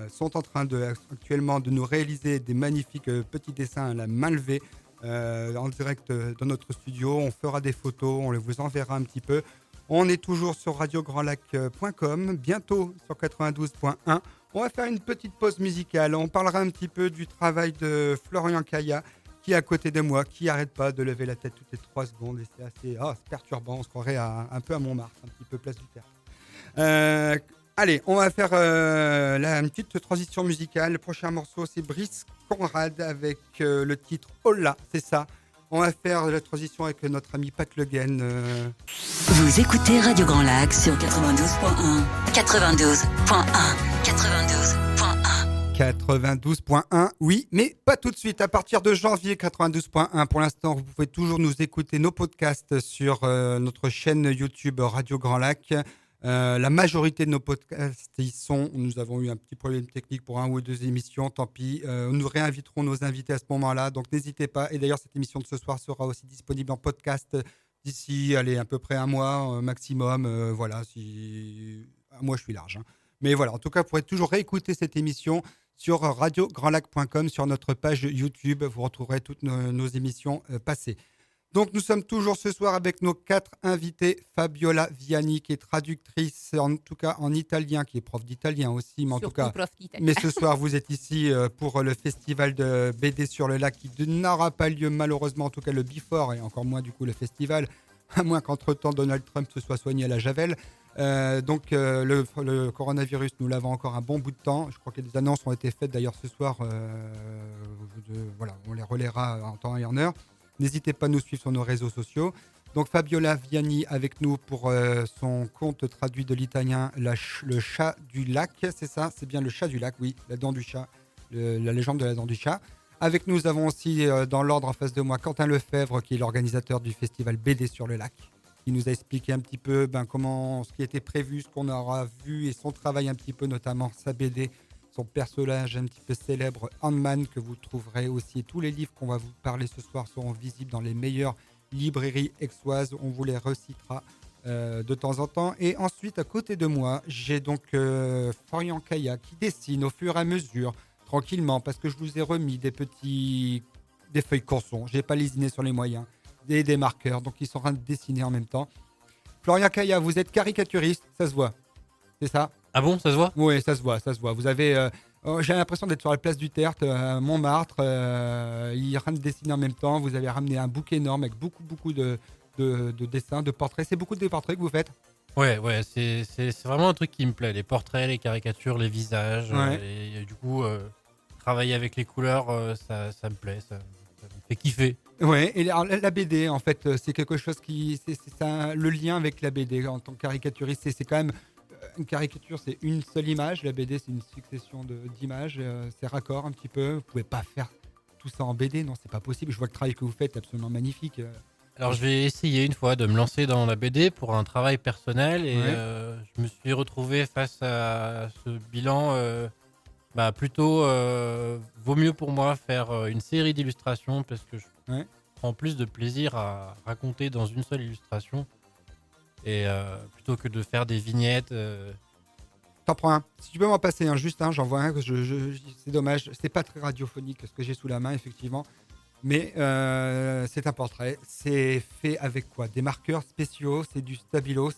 sont en train actuellement de nous réaliser des magnifiques petits dessins à la main levée en direct dans notre studio. On fera des photos, on les vous enverra un petit peu. On est toujours sur radiograndlac.com, bientôt sur 92.1. On va faire une petite pause musicale. On parlera un petit peu du travail de Florian Kaya qui est à côté de moi, qui n'arrête pas de lever la tête toutes les 3 secondes. Et c'est assez c'est perturbant. On se croirait un peu à Montmartre, un petit peu place du Théâtre. Allez, on va faire une petite transition musicale. Le prochain morceau, c'est Brice Conrad avec le titre Hola, c'est ça. On va faire la transition avec notre ami Pat Le Guen. Vous écoutez Radio Grand Lac sur 92.1. 92.1. 92.1. 92.1, oui, mais pas tout de suite. À partir de janvier, 92.1. Pour l'instant, vous pouvez toujours nous écouter nos podcasts sur notre chaîne YouTube Radio Grand Lac. La majorité de nos podcasts y sont. Nous avons eu un petit problème technique pour 1 ou 2 émissions, tant pis. Nous réinviterons nos invités à ce moment-là, donc n'hésitez pas. Et d'ailleurs, cette émission de ce soir sera aussi disponible en podcast d'ici, à peu près 1 mois maximum. Voilà, moi je suis large. Hein. Mais voilà, en tout cas, vous pourrez toujours réécouter cette émission sur radiograndlac.com, sur notre page YouTube. Vous retrouverez toutes nos émissions passées. Donc nous sommes toujours ce soir avec nos 4 invités. Fabiola Viani qui est traductrice, en tout cas en italien, qui est prof d'italien aussi, mais en tout cas. Mais ce soir vous êtes ici pour le festival de BD sur le lac qui n'aura pas lieu malheureusement, en tout cas le Before et encore moins du coup le festival, à moins qu'entre-temps Donald Trump se soit soigné à la javel. Donc le coronavirus, nous l'avons encore un bon bout de temps. Je crois que des annonces ont été faites d'ailleurs ce soir. Voilà, on les relaiera en temps et en heure. N'hésitez pas à nous suivre sur nos réseaux sociaux. Donc Fabiola Viani avec nous pour son conte traduit de l'italien Le chat du lac, c'est ça? C'est bien Le chat du lac, oui, la dent du chat, la légende de la dent du chat. Avec nous avons aussi dans l'ordre en face de moi Quentin Lefebvre qui est l'organisateur du festival BD sur le lac, qui nous a expliqué un petit peu comment ce qui était prévu, ce qu'on aura vu et son travail un petit peu, notamment sa BD, son personnage un petit peu célèbre, Ant-Man, que vous trouverez aussi. Tous les livres qu'on va vous parler ce soir seront visibles dans les meilleures librairies aixoises. On vous les recitera de temps en temps. Et ensuite, à côté de moi, j'ai donc Florian Kaya qui dessine au fur et à mesure, tranquillement, parce que je vous ai remis des feuilles Corson. Je n'ai pas lésiné sur les moyens, des marqueurs, donc ils sont en train de dessiner en même temps. Florian Kaya, vous êtes caricaturiste, ça se voit, c'est ça? Ah bon, ça se voit? Oui, ça se voit, ça se voit. Vous avez, j'ai l'impression d'être sur la place du Tertre, à Montmartre. Il est en train de dessiner en même temps. Vous avez ramené un bouquet énorme avec beaucoup de dessins, de portraits. C'est beaucoup de portraits que vous faites? Ouais, c'est vraiment un truc qui me plaît. Les portraits, les caricatures, les visages. Ouais. Et du coup, travailler avec les couleurs, ça me plaît, ça me fait kiffer. Ouais, et la BD, en fait, c'est quelque chose qui. C'est le lien avec la BD en tant que caricaturiste. C'est quand même. Une caricature, c'est une seule image. La BD, c'est une succession d'images. C'est raccord un petit peu. Vous pouvez pas faire tout ça en BD, non, c'est pas possible. Je vois que le travail que vous faites est absolument magnifique. Alors, je vais essayer une fois de me lancer dans la BD pour un travail personnel. Et Ouais. je me suis retrouvé face à ce bilan. Plutôt, vaut mieux pour moi faire une série d'illustrations parce que je prends plus de plaisir à raconter dans une seule illustration. Et plutôt que de faire des vignettes. T'en prends un. Si tu peux m'en passer un, juste un, j'en vois un. C'est dommage. C'est pas très radiophonique ce que j'ai sous la main, effectivement. Mais c'est un portrait. C'est fait avec quoi? Des marqueurs spéciaux? C'est du stabilo?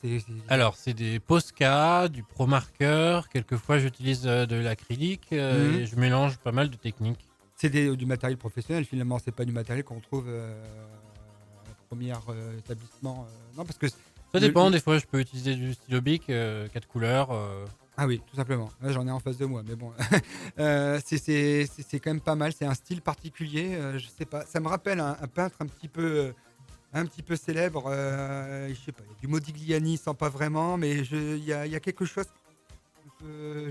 Alors, c'est des Posca, du Pro Marker. Quelquefois, j'utilise de l'acrylique. Et je mélange pas mal de techniques. C'est du matériel professionnel, finalement. C'est pas du matériel qu'on trouve au premier établissement. Non, parce que Ça dépend. Des fois, je peux utiliser du stylo bic, 4 couleurs. Ah oui, tout simplement. Là, j'en ai en face de moi, mais bon, c'est quand même pas mal. C'est un style particulier. Je sais pas. Ça me rappelle un peintre un petit peu célèbre. Je sais pas. Il y a du Modigliani, sans pas vraiment, mais il y a quelque chose.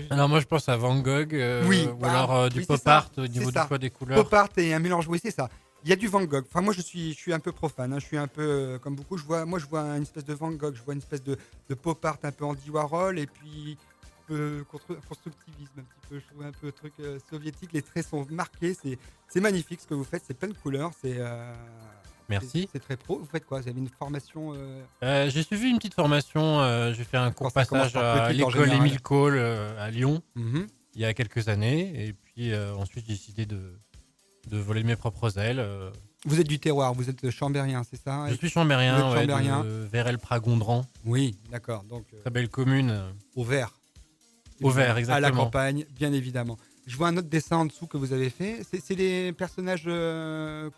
Alors moi je pense à Van Gogh Oui, ou alors du oui, c'est pop ça, art au c'est niveau du ça. choix des couleurs. Pop art et un mélange. Oui, c'est ça. Il y a du Van Gogh. Enfin, moi, je suis un peu profane. Je suis un peu comme beaucoup. Je vois une espèce de Van Gogh. Je vois une espèce de pop art un peu Andy Warhol et puis constructivisme un petit peu. Je trouve un peu truc soviétique. Les traits sont marqués. C'est magnifique ce que vous faites. C'est plein de couleurs. Merci. C'est très pro. Vous faites quoi? Vous avez une formation J'ai suivi une petite formation, j'ai fait un court Ça commence passage par à petit en l'école général. Émile Cole à Lyon Mhm. il y a quelques années et puis ensuite j'ai décidé de voler de mes propres ailes. Vous êtes du terroir. Vous êtes chambérien, c'est ça? Je suis Vous chambérien, êtes chambérien. de Vérel-Pragondran, Oui, d'accord. Donc très belle commune. au vert. Au vert, À la exactement. campagne, bien évidemment. Je vois un autre dessin en dessous que vous avez fait. C'est des personnages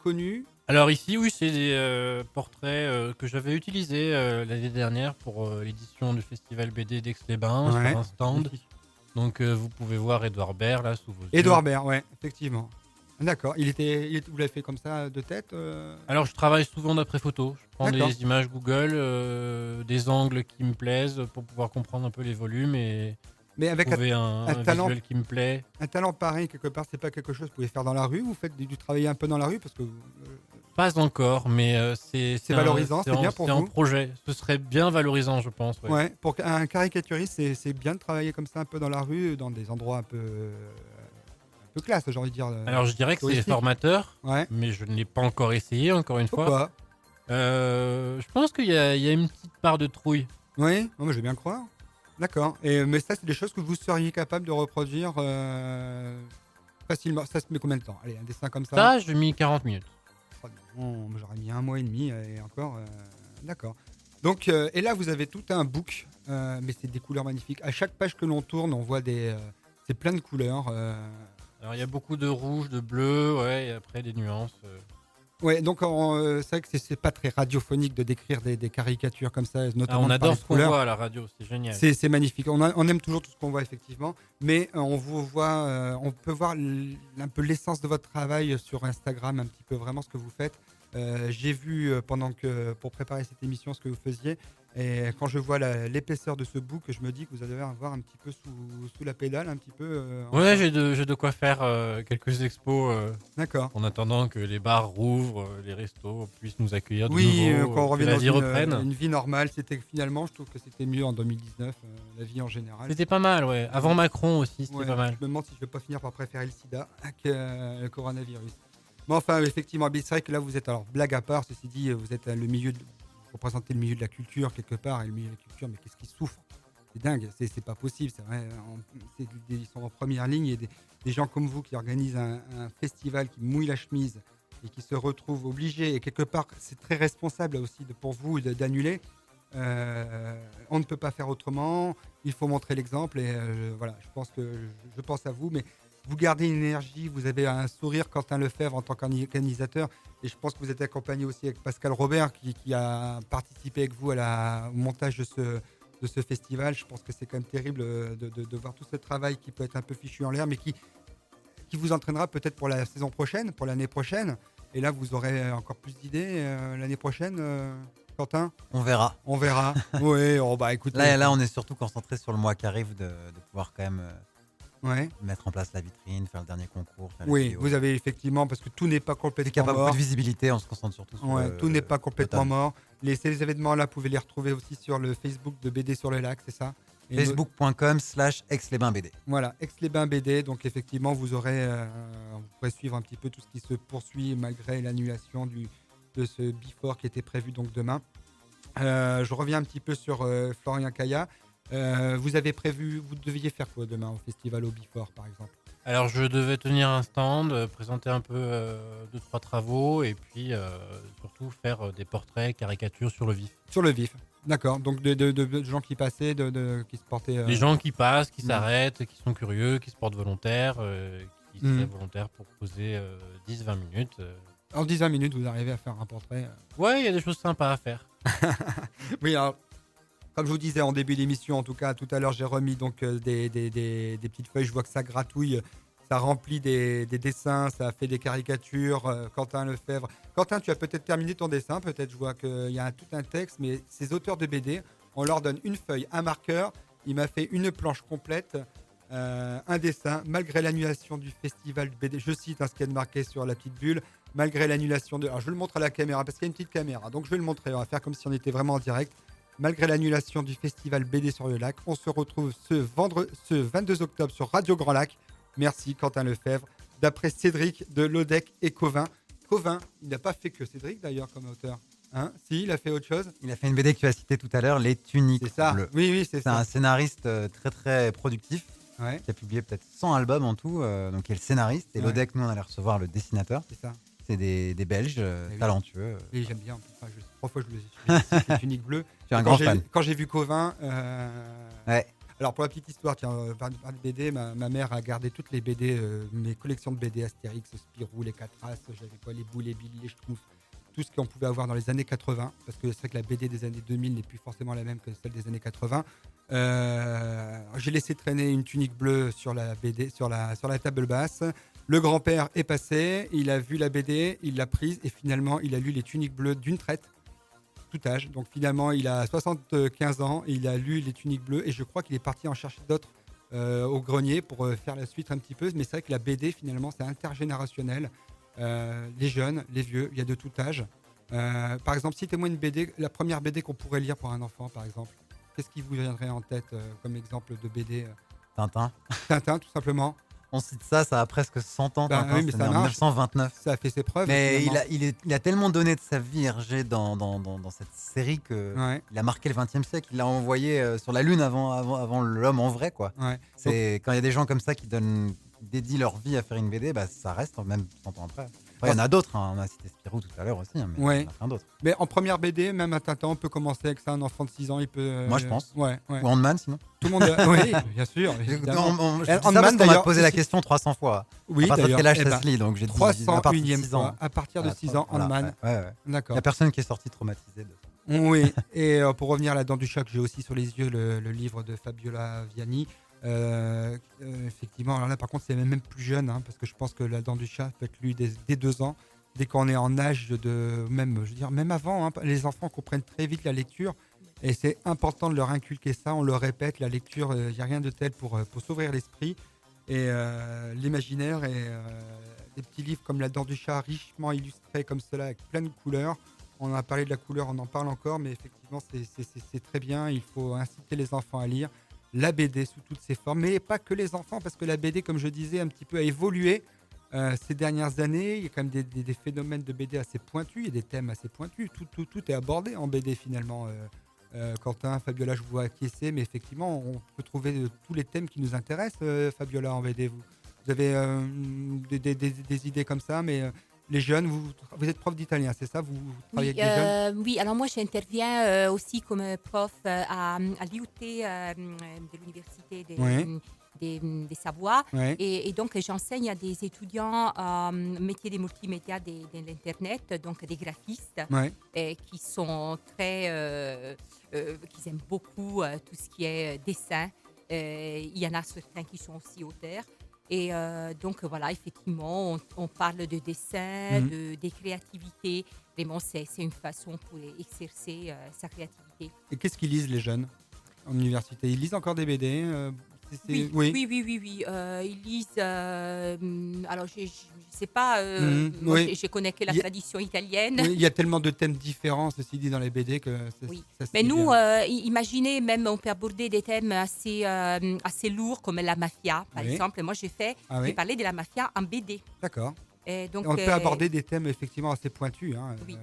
connus. Alors ici, oui, c'est des portraits que j'avais utilisés l'année dernière pour l'édition du festival BD d'Aix-les-Bains Ouais. sur un stand. Donc vous pouvez voir Édouard Baird là sous vos yeux. Édouard Baird, ouais, effectivement. D'accord. Vous l'avez fait comme ça de tête Alors je travaille souvent d'après photo. Je prends D'accord. des images Google, des angles qui me plaisent pour pouvoir comprendre un peu les volumes et Mais avec trouver un talent. visuel qui me plaît. un talent pareil, quelque part, c'est pas quelque chose que vous pouvez faire dans la rue. Vous faites du travail un peu dans la rue parce que. Pas encore, mais c'est valorisant, c'est bien pour c'est un vous. projet. Ce serait bien valorisant, je pense. Ouais. Ouais, pour un caricaturiste, c'est bien de travailler comme ça un peu dans la rue, dans des endroits un peu classe, j'ai envie de dire. Alors je dirais que c'est touristique. formateur, Ouais. mais je ne l'ai pas encore essayé, encore une fois. Pourquoi? Je pense qu'il y a une petite part de trouille. Oui, non, mais je vais bien croire. D'accord. Mais ça, c'est des choses que vous seriez capable de reproduire facilement. Ça se met combien de temps? Allez, un dessin comme ça. Ça, j'ai mis 40 minutes. Oh non, j'aurais mis 1 mois et demi et encore. D'accord. Donc, et là, vous avez tout un book, mais c'est des couleurs magnifiques. À chaque page que l'on tourne, on voit c'est plein de couleurs. Alors il y a beaucoup de rouge, de bleu, ouais, et après des nuances. Ouais, donc c'est vrai que c'est pas très radiophonique de décrire des caricatures comme ça, Ah, notamment on par adore les ce qu'on couleurs. voit à la radio, c'est génial. C'est magnifique. On aime toujours tout ce qu'on voit, effectivement. Mais on vous voit, on peut voir un peu l'essence de votre travail sur Instagram, un petit peu vraiment ce que vous faites. J'ai vu pour préparer cette émission ce que vous faisiez. Et quand je vois l'épaisseur de ce book, je me dis que vous allez avoir un petit peu sous la pédale, un petit peu. Ouais, j'ai de quoi faire quelques expos D'accord. en attendant que les bars rouvrent, les restos puissent nous accueillir de Oui, nouveau, quand on que revient la dans vie reprenne. une vie normale, finalement, je trouve que c'était mieux en 2019, la vie en général. C'était pas mal, ouais. Avant Macron aussi, c'était Ouais, pas mal. je me demande si je vais pas finir par préférer le sida que le coronavirus. Mais enfin, effectivement, c'est vrai que là, vous êtes, alors blague à part, ceci dit, vous êtes vous représentez le milieu de la culture quelque part, et le milieu de la culture, mais qu'est-ce qui souffre? C'est dingue, c'est pas possible, c'est vrai. Ils sont en première ligne, et des gens comme vous qui organisent un festival, qui mouillent la chemise et qui se retrouvent obligés, et quelque part, c'est très responsable aussi pour vous d'annuler. On ne peut pas faire autrement, il faut montrer l'exemple, et voilà, je pense à vous, mais vous gardez une énergie, vous avez un sourire, Quentin Lefebvre en tant qu'organisateur, et je pense que vous êtes accompagné aussi avec Pascal Robert qui a participé avec vous au montage de ce festival. Je pense que c'est quand même terrible de voir tout ce travail qui peut être un peu fichu en l'air, mais qui vous entraînera peut-être pour la saison prochaine, pour l'année prochaine, et là vous aurez encore plus d'idées l'année prochaine, Quentin? On verra. On verra. Oui, écoutez. Là, on est surtout concentré sur le mois qui arrive de pouvoir quand même Ouais. mettre en place la vitrine, faire le dernier concours. Faire les Oui, vidéos. vous avez effectivement, parce que tout n'est pas Dès qu'il complètement n'y a pas beaucoup mort. de visibilité, on se concentre surtout sur Ouais, tout n'est pas complètement l'automne. mort. Ces événements-là, vous pouvez les retrouver aussi sur le Facebook de BD sur le lac, c'est ça? Et Facebook.com/Aix-les-Bains-BD. Voilà, Aix-les-Bains BD. Donc effectivement, vous pourrez suivre un petit peu tout ce qui se poursuit malgré l'annulation de ce Before qui était prévu donc demain. Je reviens un petit peu sur Florian Kaya. Vous deviez faire quoi demain au festival au Before, par exemple? Alors je devais tenir un stand, présenter un peu 2-3 travaux et puis surtout faire des portraits, caricatures sur le vif. Sur le vif, d'accord. Donc de gens qui passaient, qui se portaient. Les gens qui passent, qui Mhm. s'arrêtent, qui sont curieux, qui se portent volontaires, qui Mhm. seraient volontaires pour poser 10-20 minutes. En 10-20 minutes, vous arrivez à faire un portrait. Ouais, il y a des choses sympas à faire. Oui, alors, Comme je vous disais en début d'émission, en tout cas, tout à l'heure, j'ai remis donc des petites feuilles. Je vois que ça gratouille, ça remplit des dessins, ça fait des caricatures. Quentin Lefebvre. Quentin, tu as peut-être terminé ton dessin. Peut-être, je vois qu'il y a tout un texte, mais ces auteurs de BD, on leur donne une feuille, un marqueur. Il m'a fait une planche complète, un dessin, malgré l'annulation du festival de BD. Je cite ce qui est marqué sur la petite bulle. Malgré l'annulation de. Alors, je le montre à la caméra parce qu'il y a une petite caméra. Donc, je vais le montrer. On va faire comme si on était vraiment en direct. Malgré l'annulation du festival BD sur le lac, on se retrouve ce 22 octobre sur Radio Grand Lac. Merci Quentin Lefebvre. D'après Cédric de Lodec et Covin. Covin, il n'a pas fait que Cédric d'ailleurs comme auteur. Hein, si, il a fait autre chose. Il a fait une BD que tu as citée tout à l'heure, Les Tuniques C'est ça. Bleues. Oui, c'est C'est ça. un scénariste très très productif Ouais, qui a publié peut-être 100 albums en tout, donc il est le scénariste. Et Ouais. Lodec, nous on allait recevoir le dessinateur. c'est ça. C'est des Belges oui. talentueux. Et j'aime bien. Enfin, 3 fois je le cite, les tuniques bleues. Tu es un Et grand fan. Quand j'ai vu Covin. Ouais. Alors pour la petite histoire, tiens, par de BD, ma mère a gardé toutes les BD, mes collections de BD, Astérix, Spirou, les 4 As, j'avais quoi, les Boules, les Billy, les Schtroumpfs, tout ce qu'on pouvait avoir dans les années 80, parce que c'est vrai que la BD des années 2000 n'est plus forcément la même que celle des années 80. J'ai laissé traîner une tunique bleue sur la BD, sur la table basse. Le grand-père est passé, il a vu la BD, il l'a prise et finalement il a lu les tuniques bleues d'une traite. Tout âge. Donc finalement, il a 75 ans et il a lu les tuniques bleues et je crois qu'il est parti en chercher d'autres au grenier pour faire la suite un petit peu. Mais c'est vrai que la BD, finalement, c'est intergénérationnel. Les jeunes, les vieux, il y a de tout âge. Par exemple, citez-moi une BD, la première BD qu'on pourrait lire pour un enfant, par exemple. Qu'est-ce qui vous viendrait en tête comme exemple de BD Tintin. Tintin, tout simplement. On cite ça a presque 100 ans. Bah Tintin, oui, mais c'est ça né en marche. 1929. Ça a fait ses preuves. Mais finalement. il a tellement donné de sa vie, Hergé, dans cette série que Ouais, il a marqué le XXe siècle. Il l'a envoyé sur la Lune avant l'homme en vrai, quoi. ouais. C'est quand il y a des gens comme ça qui dédient leur vie à faire une BD, bah, ça reste même 100 ans après. Après, il y en a d'autres, hein. On a cité Spirou tout à l'heure aussi, hein, mais Ouais. il y en a plein d'autres. Mais en première BD, même un Tintin, on peut commencer avec ça. Un enfant de 6 ans, il peut. Moi, je pense. Ouais. Ou Ant-Man, sinon. Tout le monde. Oui, bien sûr. Évidemment. Je dis ça Ant-Man, parce qu'on m'a d'ailleurs, posé la c'est- question 300 fois. Oui, à partir de d'ailleurs. quel âge Eh ça ben, se lit, donc j'ai dit à partir de 301e 6 ans. fois. À partir de 6 ans, Voilà, Ant-Man. ouais. Il D'accord. n'y a personne qui est sorti traumatisé de ça. Oui, et pour revenir à la dent du chat, que j'ai aussi sur les yeux le livre de Fabiola Viani. Effectivement, alors là par contre c'est même plus jeune, hein, parce que je pense que la dent du chat peut être lue dès 2 ans, dès qu'on est en âge de même, je veux dire, même avant, hein, les enfants comprennent très vite la lecture et c'est important de leur inculquer ça. On le répète, la lecture, il n'y a rien de tel pour s'ouvrir l'esprit et l'imaginaire et des petits livres comme la dent du chat richement illustrés comme cela avec plein de couleurs. On a parlé de la couleur, on en parle encore, mais effectivement, c'est très bien. Il faut inciter les enfants à lire la BD sous toutes ses formes, mais pas que les enfants, parce que la BD, comme je disais, un petit peu a évolué ces dernières années. Il y a quand même des phénomènes de BD assez pointus, il y a des thèmes assez pointus. Tout est abordé en BD finalement. Quentin, Fabiola, je vous vois acquiescer, mais effectivement, on peut trouver tous les thèmes qui nous intéressent, Fabiola, en BD. Vous avez des idées comme ça, mais les jeunes, vous êtes prof d'italien, c'est ça? Vous travaillez avec les jeunes? Oui, alors moi j'interviens aussi comme prof à l'IUT de l'Université Ouais. des Savoies. Ouais. Et donc, j'enseigne à des étudiants métiers des multimédia de l'Internet, donc des graphistes Ouais. qui sont qui aiment beaucoup tout ce qui est dessin. Il y en a certains qui sont aussi auteurs. Et donc, voilà, effectivement, on parle de dessin, de créativité. Vraiment, c'est une façon pour exercer sa créativité. Et qu'est-ce qu'ils lisent les jeunes en université? Ils lisent encore des BD? Oui. Ils lisent. Alors, je ne sais pas. Moi, oui. je connais que la Il y a- tradition italienne. Oui, il y a tellement de thèmes différents, ceci dit, dans les BD que Oui. ça se Mais lit nous, bien. imaginez, même, on peut aborder des thèmes assez lourds comme la mafia, par Oui. exemple. Moi, j'ai Ah oui, parlé de la mafia en BD. d'accord. Et donc, On peut aborder des thèmes effectivement assez pointus. Hein. Oui.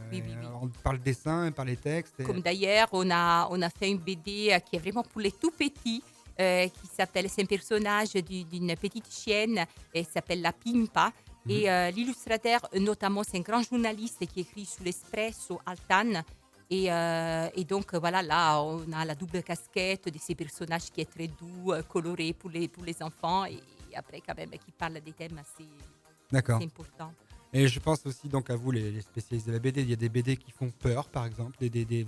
On parle dessin, par les textes. Comme d'ailleurs, on a fait une BD qui est vraiment pour les tout petits, qui s'appelle, c'est un personnage d'une petite chienne, et s'appelle La Pimpa. Et l'illustrateur, notamment, c'est un grand journaliste qui écrit sous l'Espresso, Altan. Et donc, voilà, là, on a la double casquette de ces personnages qui est très doux, coloré pour les enfants. Et après, quand même, qui parle des thèmes assez D'accord. importants. Et je pense aussi donc à vous, les spécialistes de la BD. Il y a des BD qui font peur, par exemple.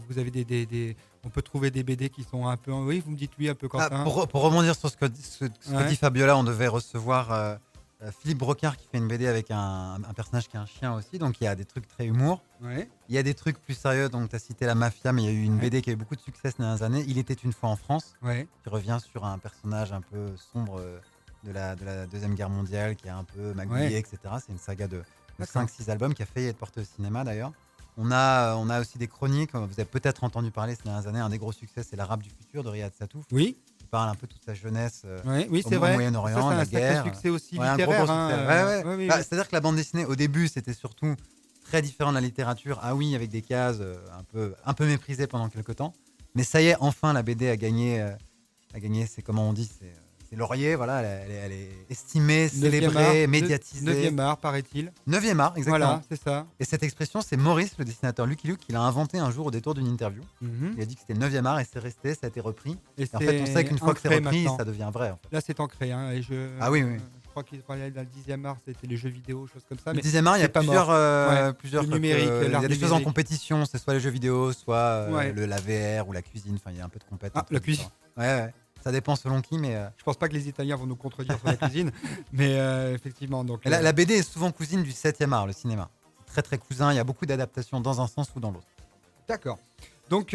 Vous avez on peut trouver des BD qui sont un peu... Oui, vous me dites oui, un peu Quentin. Pour rebondir sur ce que Ouais. dit Fabiola, on devait recevoir Philippe Brocard qui fait une BD avec un personnage qui est un chien aussi. Donc il y a des trucs très humour. Ouais. Il y a des trucs plus sérieux. Donc tu as cité La Mafia, mais il y a eu une Ouais. BD qui a eu beaucoup de succès ces dernières années. Il était une fois en France, Ouais. qui revient sur un personnage un peu sombre de la Deuxième Guerre mondiale, qui est un peu magouillé, Ouais. etc. C'est une saga de D'accord. 5-6 albums qui a failli être portée au cinéma d'ailleurs. On a aussi des chroniques, vous avez peut-être entendu parler ces dernières années, un des gros succès c'est L'Arabe du futur de Riyad Satouf, Oui. qui parle un peu de toute sa jeunesse Oui, au c'est vrai. Moyen-Orient, Ça, c'est la un guerre. sacré succès aussi Ouais, un gros, littéraire. gros hein, succès. Ouais. oui, Bah, oui. c'est-à-dire que la bande dessinée au début c'était surtout très différent de la littérature, ah oui avec des cases un peu méprisées pendant quelques temps, mais ça y est enfin la BD a gagné, c'est comment on dit, c'est laurier, voilà, elle est estimée, célébrée, médiatisée. 9e art, paraît-il. 9e art, exactement. Voilà, c'est ça. Et cette expression, c'est Maurice, le dessinateur Lucky Luke, qui l'a inventé un jour au détour d'une interview. Mhm. Il a dit que c'était le 9e art et c'est resté, ça a été repris. Et Et en fait, on sait qu'une fois que c'est ancré repris, maintenant. ça devient vrai. En fait. Là, c'est ancré. Hein, et Ah oui. Je crois qu'il parlait dans le 10e art, c'était les jeux vidéo, choses comme ça. Le Mais 10e art, il y a c'est pas plusieurs, mort. Ouais. plusieurs Le trucs, numérique, il y l'art a des choses en numérique. compétition, c'est soit les jeux vidéo, soit Ouais. la VR ou la cuisine. Enfin, il y a un peu de compétition. Ah, la cuisine. Ouais. Ça dépend selon qui, mais Je pense pas que les Italiens vont nous contredire sur la cuisine, mais effectivement. Donc, la BD est souvent cousine du 7e art, le cinéma. C'est très très cousin. Il y a beaucoup d'adaptations dans un sens ou dans l'autre. D'accord. Donc,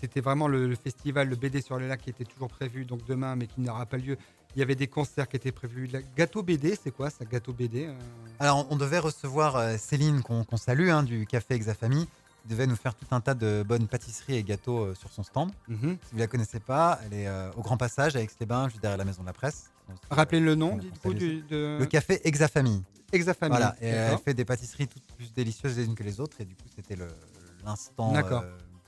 c'était vraiment le festival, le BD sur le lac qui était toujours prévu donc demain, mais qui n'aura pas lieu. Il y avait des concerts qui étaient prévus. Gâteau BD, c'est quoi ça, gâteau BD Alors, on devait recevoir Céline, qu'on salue, hein, du Café Exafamille. Elle devait nous faire tout un tas de bonnes pâtisseries et gâteaux sur son stand. Mhm. Si vous ne la connaissez pas, elle est au Grand Passage à Aix-les-Bains, juste derrière la Maison de la Presse. Rappelez le nom, on dites-vous, salue de Le Café Exafamille. Exafamille. Voilà, et elle D'accord. fait des pâtisseries toutes plus délicieuses les unes que les autres. Et du coup, c'était l'instant. D'accord.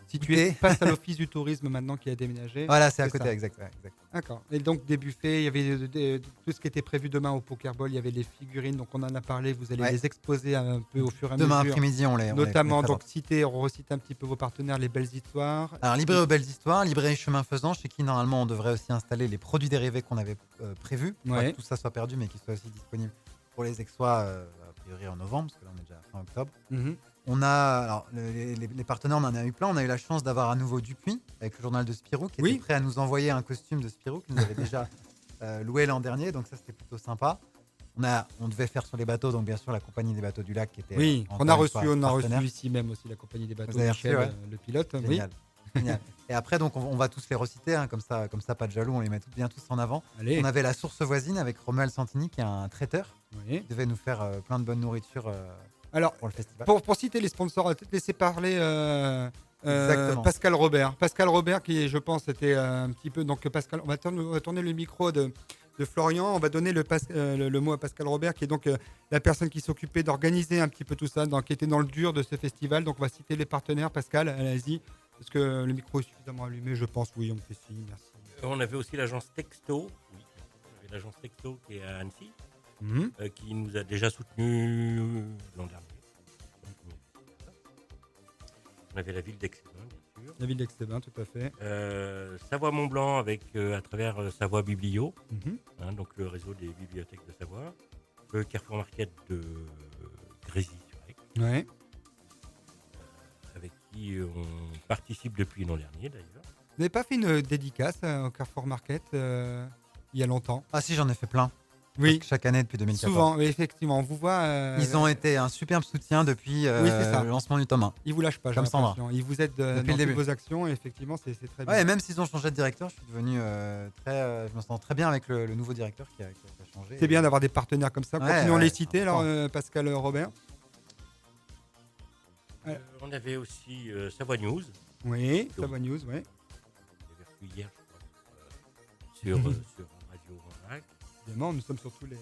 Situé face à l'Office du tourisme maintenant qui a déménagé. Voilà, c'est à C'est côté, ça. exact. D'accord. Et donc des buffets, il y avait tout ce qui était prévu demain au Pokerball, il y avait les figurines, donc on en a parlé, vous allez Ouais. les exposer un peu au fur et à Demain mesure. après-midi, on les Notamment, présente. donc reciter un petit peu vos partenaires, les belles histoires. Alors, librairie aux belles histoires, librairie chemin faisant, chez qui normalement on devrait aussi installer les produits dérivés qu'on avait prévus, pour pas Ouais. que tout ça soit perdu, mais qu'ils soient aussi disponibles pour les Exois, a priori en novembre, parce que là on est déjà fin octobre. Mhm. On a, alors, les partenaires, on en a eu plein. On a eu la chance d'avoir à nouveau Dupuis, avec le journal de Spirou, qui Oui. était prêt à nous envoyer un costume de Spirou, qu'il nous avait déjà loué l'an dernier, donc ça c'était plutôt sympa. On devait faire sur les bateaux, donc bien sûr la compagnie des bateaux du lac qui était. Oui, encore on a une reçu, fois on a partenaire. reçu ici même aussi la compagnie des bateaux, Vous avez reçu, Michel, ouais. le pilote. Oui. Génial. Génial. Et après, donc, on va tous les reciter, hein, comme ça, pas de jaloux, on les met bien tous en avant. Allez. On avait la source voisine avec Romuald Santini, qui est un traiteur, Oui. qui devait nous faire plein de bonne nourriture Alors, pour le festival. pour citer les sponsors, on va peut-être laisser parler Exactement. Pascal Robert. Pascal Robert qui, je pense, était un petit peu... Donc Pascal, on va tourner le micro de Florian. On va donner le mot à Pascal Robert, qui est donc la personne qui s'occupait d'organiser un petit peu tout ça, qui était dans le dur de ce festival. Donc on va citer les partenaires. Pascal, allez-y. Est-ce que le micro est suffisamment allumé? Je pense, oui, on me fait signe, merci. On avait aussi l'agence Texto. Oui, on avait l'agence Texto qui est à Annecy, Mhm. qui nous a déjà soutenus l'an dernier. On avait la ville d'Aix-les-Bains, bien sûr. La ville d'Aix-les-Bains, tout à fait. Savoie-Mont-Blanc avec, à travers Savoie Biblio, Mhm. donc le réseau des bibliothèques de Savoie. Le Carrefour Market de Grésy-sur-Aix, Ouais. avec qui on participe depuis l'an dernier d'ailleurs. Vous n'avez pas fait une dédicace au Carrefour Market il y a longtemps? Ah si, j'en ai fait plein. Oui, Chaque année depuis 2014. souvent, oui, effectivement. On vous voit. Ils ont été un superbe soutien depuis Oui, c'est ça. le lancement du tome 1. Ils vous lâchent pas, j'ai Comme Sandra. l'impression. Ils vous aident Depuis dans le toutes début. vos actions et effectivement, c'est très bien. Ouais, et même s'ils ont changé de directeur, je suis devenu je me sens très bien avec le nouveau directeur qui a changé. C'est bien d'avoir des partenaires comme ça. Ouais, Continuons à ouais, les citer, alors, important. Pascal Robert. On avait aussi Savoie News, Oui, Donc. Savoie News, oui. j'ai reçu hier, je crois, sur Radio Grand Lac. Évidemment, nous sommes sur tous les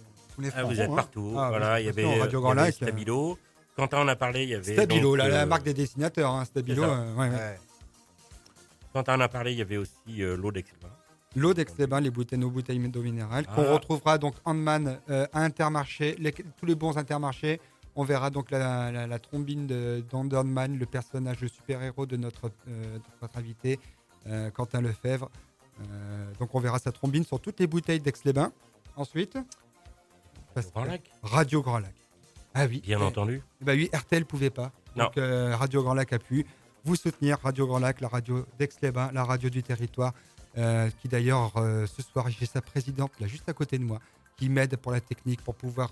fronts. Vous êtes hein. partout. Ah, voilà, il y attention, avait Radio il y Grand avait Lac, Stabilo. Quand on en a parlé, il y avait. Stabilo, donc, la marque des dessinateurs, hein, Stabilo. c'est ça. Ouais, ouais. Ouais. Quand on en a parlé, il y avait aussi l'eau d'Aix-les-Bains. L'eau d'Aix-les-Bains, nos bouteilles d'eau minérale, qu'on Ah. retrouvera donc Handman à Intermarché, tous les bons intermarchés. On verra donc la trombine d'Handman, le personnage, le super-héros de notre invité, Quentin Lefebvre. Donc on verra sa trombine sur toutes les bouteilles d'Aix-les-Bains. Ensuite, Parce Grand que- Lac, Radio Grand Lac. Ah oui. bien entendu. Bah oui, RTL pouvait pas. Non. Donc Radio Grand Lac a pu vous soutenir. Radio Grand Lac, la radio d'Aix-les-Bains, la radio du territoire, qui d'ailleurs ce soir j'ai sa présidente là juste à côté de moi, qui m'aide pour la technique, pour pouvoir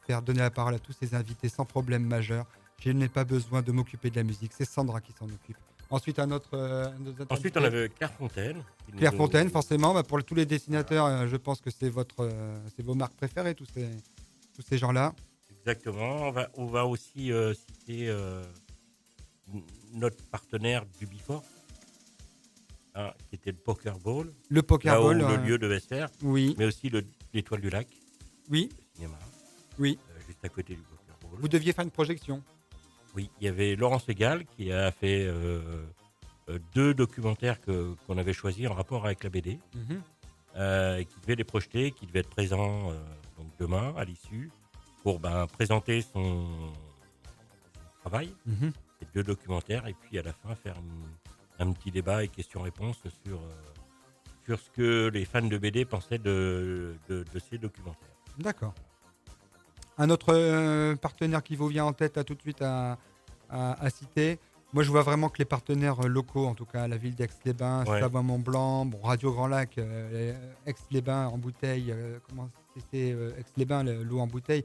faire donner la parole à tous ces invités sans problème majeur. Je n'ai pas besoin de m'occuper de la musique, c'est Sandra qui s'en occupe. Ensuite un autre. Ensuite, on avait Clairefontaine. qui Claire nous- Fontaine, forcément, bah, pour tous les dessinateurs, je pense que c'est c'est vos marques préférées, tous ces gens-là. Exactement. On va aussi citer notre partenaire du Before, qui était le Poker Ball, Le là où Pokerball, le lieu devait se faire, oui, mais aussi l'Étoile du Lac, oui, le cinéma, oui. juste à côté du Poker Ball. Vous deviez faire une projection. Oui, il y avait Laurent Segal qui a fait 2 documentaires qu'on avait choisis en rapport avec la BD, et qui devait les projeter, qui devait être présent donc demain à l'issue pour présenter son travail, ces 2 documentaires, et puis à la fin faire un petit débat et questions-réponses sur ce que les fans de BD pensaient de ces documentaires. D'accord. Un autre partenaire qui vous vient en tête là, tout de suite à citer. Moi, je vois vraiment que les partenaires locaux, en tout cas la ville d'Aix-les-Bains, Ouais. Savoie-Mont-Blanc, bon, Radio Grand Lac, Aix-les-Bains en bouteille, comment c'était Aix-les-Bains, l'eau en bouteille.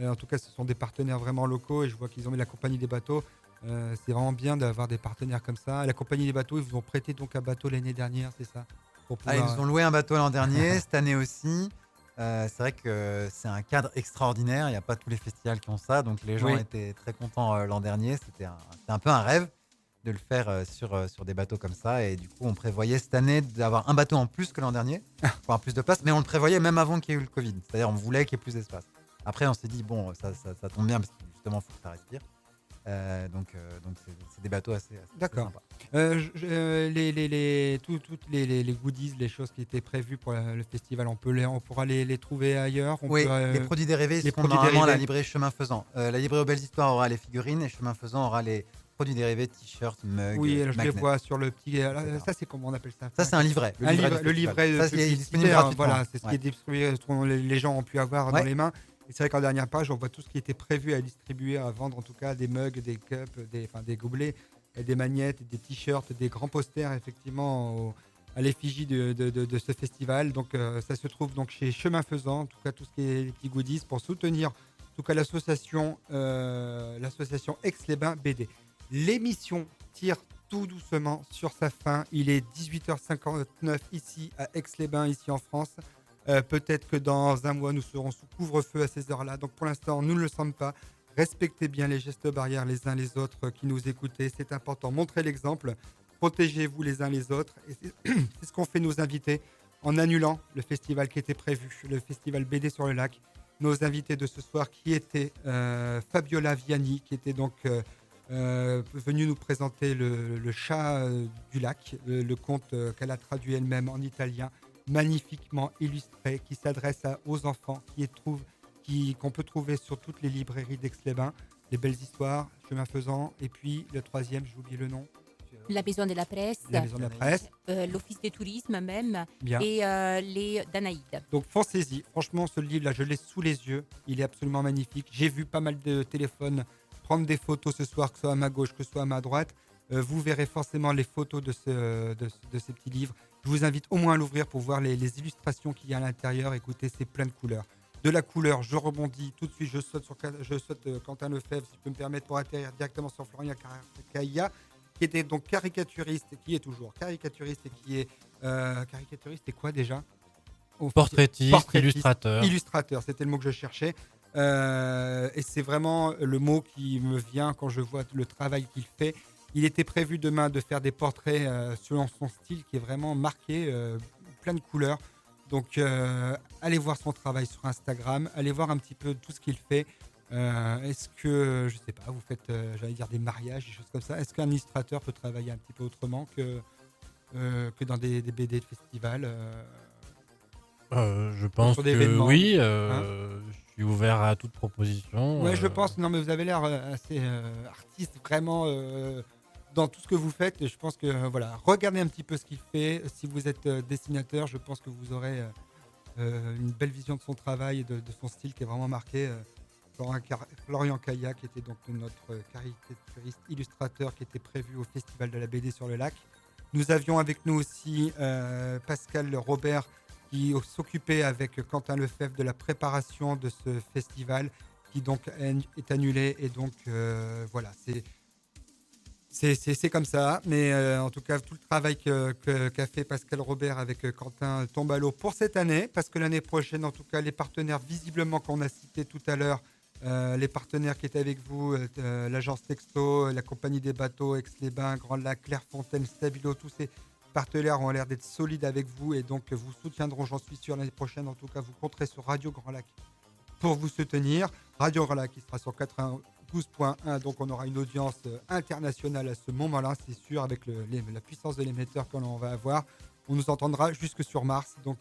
En tout cas, ce sont des partenaires vraiment locaux et je vois qu'ils ont mis la compagnie des bateaux. C'est vraiment bien d'avoir des partenaires comme ça. La compagnie des bateaux, ils vous ont prêté donc un bateau l'année dernière, c'est ça? Pour Ah, ils pouvoir- nous ont loué un bateau l'an dernier, cette année aussi. C'est vrai que c'est un cadre extraordinaire. Il n'y a pas tous les festivals qui ont ça. Donc les gens Oui. étaient très contents l'an dernier. C'était un peu un rêve de le faire sur des bateaux comme ça. Et du coup, on prévoyait cette année d'avoir un bateau en plus que l'an dernier pour avoir plus de place. Mais on le prévoyait même avant qu'il y ait eu le Covid. C'est-à-dire on voulait qu'il y ait plus d'espace. Après, on s'est dit, bon, ça tombe bien parce que justement, il faut que ça respire. Donc c'est des bateaux assez D'accord. sympas. Toutes les goodies, les choses qui étaient prévues pour le festival, on pourra les trouver ailleurs. Oui, les produits dérivés les seront produits normalement à la dérivés. librairie Chemin Faisant. La librairie aux Belles Histoires aura les figurines et Chemin Faisant aura les produits dérivés, t-shirts, mugs, Oui, je les magnets. vois sur le petit. etc. Ça, c'est comment on appelle ça? Ça, c'est un livret. Un livret, du le festival. livret Ça, il est disponible publicitaire, gratuitement. voilà, c'est ce qui Ouais. est distribué, ce que les gens ont pu avoir dans Ouais. les mains. Et c'est vrai qu'en dernière page, on voit tout ce qui était prévu à distribuer, à vendre, en tout cas des mugs, des cups, des gobelets, et des magnettes, des t-shirts, des grands posters, effectivement, à l'effigie de ce festival. Donc, ça se trouve donc chez Chemin Faisant, en tout cas tout ce qui est les petits goodies pour soutenir, en tout cas l'association Aix-les-Bains BD. L'émission tire tout doucement sur sa fin. Il est 18h59 ici à Aix-les-Bains, ici en France. Peut-être que dans un mois, nous serons sous couvre-feu à ces heures-là. Donc pour l'instant, nous ne le sommes pas. Respectez bien les gestes barrières les uns les autres qui nous écoutez. C'est important. Montrez l'exemple. Protégez-vous les uns les autres. Et c'est ce qu'ont fait nos invités en annulant le festival qui était prévu, le festival BD sur le lac. Nos invités de ce soir qui étaient Fabiola Viani, qui était donc venue nous présenter le chat du lac, le conte qu'elle a traduit elle-même en italien, magnifiquement illustré, qui s'adresse aux enfants, qu'on peut trouver sur toutes les librairies d'Aix-les-Bains. Les belles histoires, Chemin Faisant, et puis le troisième, j'ai oublié le nom. La Maison de la Presse, La Maison de la Presse. l'Office des tourismes même, Bien. et les Danaïdes. Donc foncez-y. Franchement, ce livre-là, je l'ai sous les yeux. Il est absolument magnifique. J'ai vu pas mal de téléphones prendre des photos ce soir, que ce soit à ma gauche, que ce soit à ma droite. Vous verrez forcément les photos de ces petits livres. Je vous invite au moins à l'ouvrir pour voir les illustrations qu'il y a à l'intérieur. Écoutez, c'est plein de couleurs. De la couleur, je rebondis tout de suite. Je saute Quentin Lefebvre, si je peux me permettre, pour atterrir directement sur Florian Cailla, qui était donc caricaturiste, qui est toujours caricaturiste et qui est caricaturiste et quoi déjà? Portraitiste, illustrateur. Illustrateur, c'était le mot que je cherchais. Et c'est vraiment le mot qui me vient quand je vois le travail qu'il fait. Il était prévu demain de faire des portraits selon son style qui est vraiment marqué, plein de couleurs. Donc allez voir son travail sur Instagram, allez voir un petit peu tout ce qu'il fait. Est-ce que, je sais pas, vous faites, j'allais dire des mariages, des choses comme ça. Est-ce qu'un illustrateur peut travailler un petit peu autrement que dans des BD de festival Je pense sur que d'événements, oui. hein. Je suis ouvert à toute proposition. Ouais, je pense. Non, mais vous avez l'air assez artiste, vraiment, dans tout ce que vous faites. Et je pense que, voilà, regardez un petit peu ce qu'il fait. Si vous êtes dessinateur, je pense que vous aurez une belle vision de son travail et de son style qui est vraiment marqué. Florian Caillat, qui était donc notre caricaturiste illustrateur qui était prévu au Festival de la BD sur le lac. Nous avions avec nous aussi Pascal Robert qui s'occupait avec Quentin Lefebvre de la préparation de ce festival qui donc est annulé. Et donc voilà, c'est comme ça. Mais en tout cas, tout le travail qu'a fait Pascal Robert avec Quentin tombe à l'eau pour cette année. Parce que l'année prochaine, en tout cas, les partenaires visiblement qu'on a cités tout à l'heure, les partenaires qui étaient avec vous, l'agence Texto, la compagnie des bateaux, Aix-les-Bains, Grand Lac, Clairefontaine, Stabilo, tous ces partenaires ont l'air d'être solides avec vous et donc vous soutiendront, j'en suis sûr, l'année prochaine. En tout cas, vous compterez sur Radio Grand Lac pour vous soutenir. Radio Grand Lac qui sera sur 92.1, donc on aura une audience internationale à ce moment-là, c'est sûr, avec la puissance de l'émetteur que l'on va avoir. On nous entendra jusque sur Mars, donc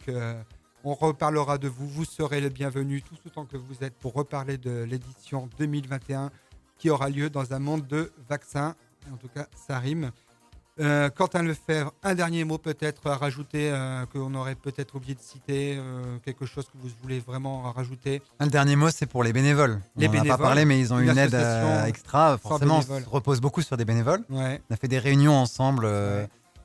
on reparlera de vous. Vous serez le bienvenu tout autant que vous êtes pour reparler de l'édition 2021 qui aura lieu dans un monde de vaccins. En tout cas, ça rime. Quentin Lefebvre, un dernier mot peut-être à rajouter qu'on aurait peut-être oublié de citer, quelque chose que vous voulez vraiment rajouter. Le dernier mot, c'est pour les bénévoles. On n'en a pas parlé, mais ils ont une aide extra. Forcément, on se repose beaucoup sur des bénévoles. Ouais. On a fait des réunions ensemble,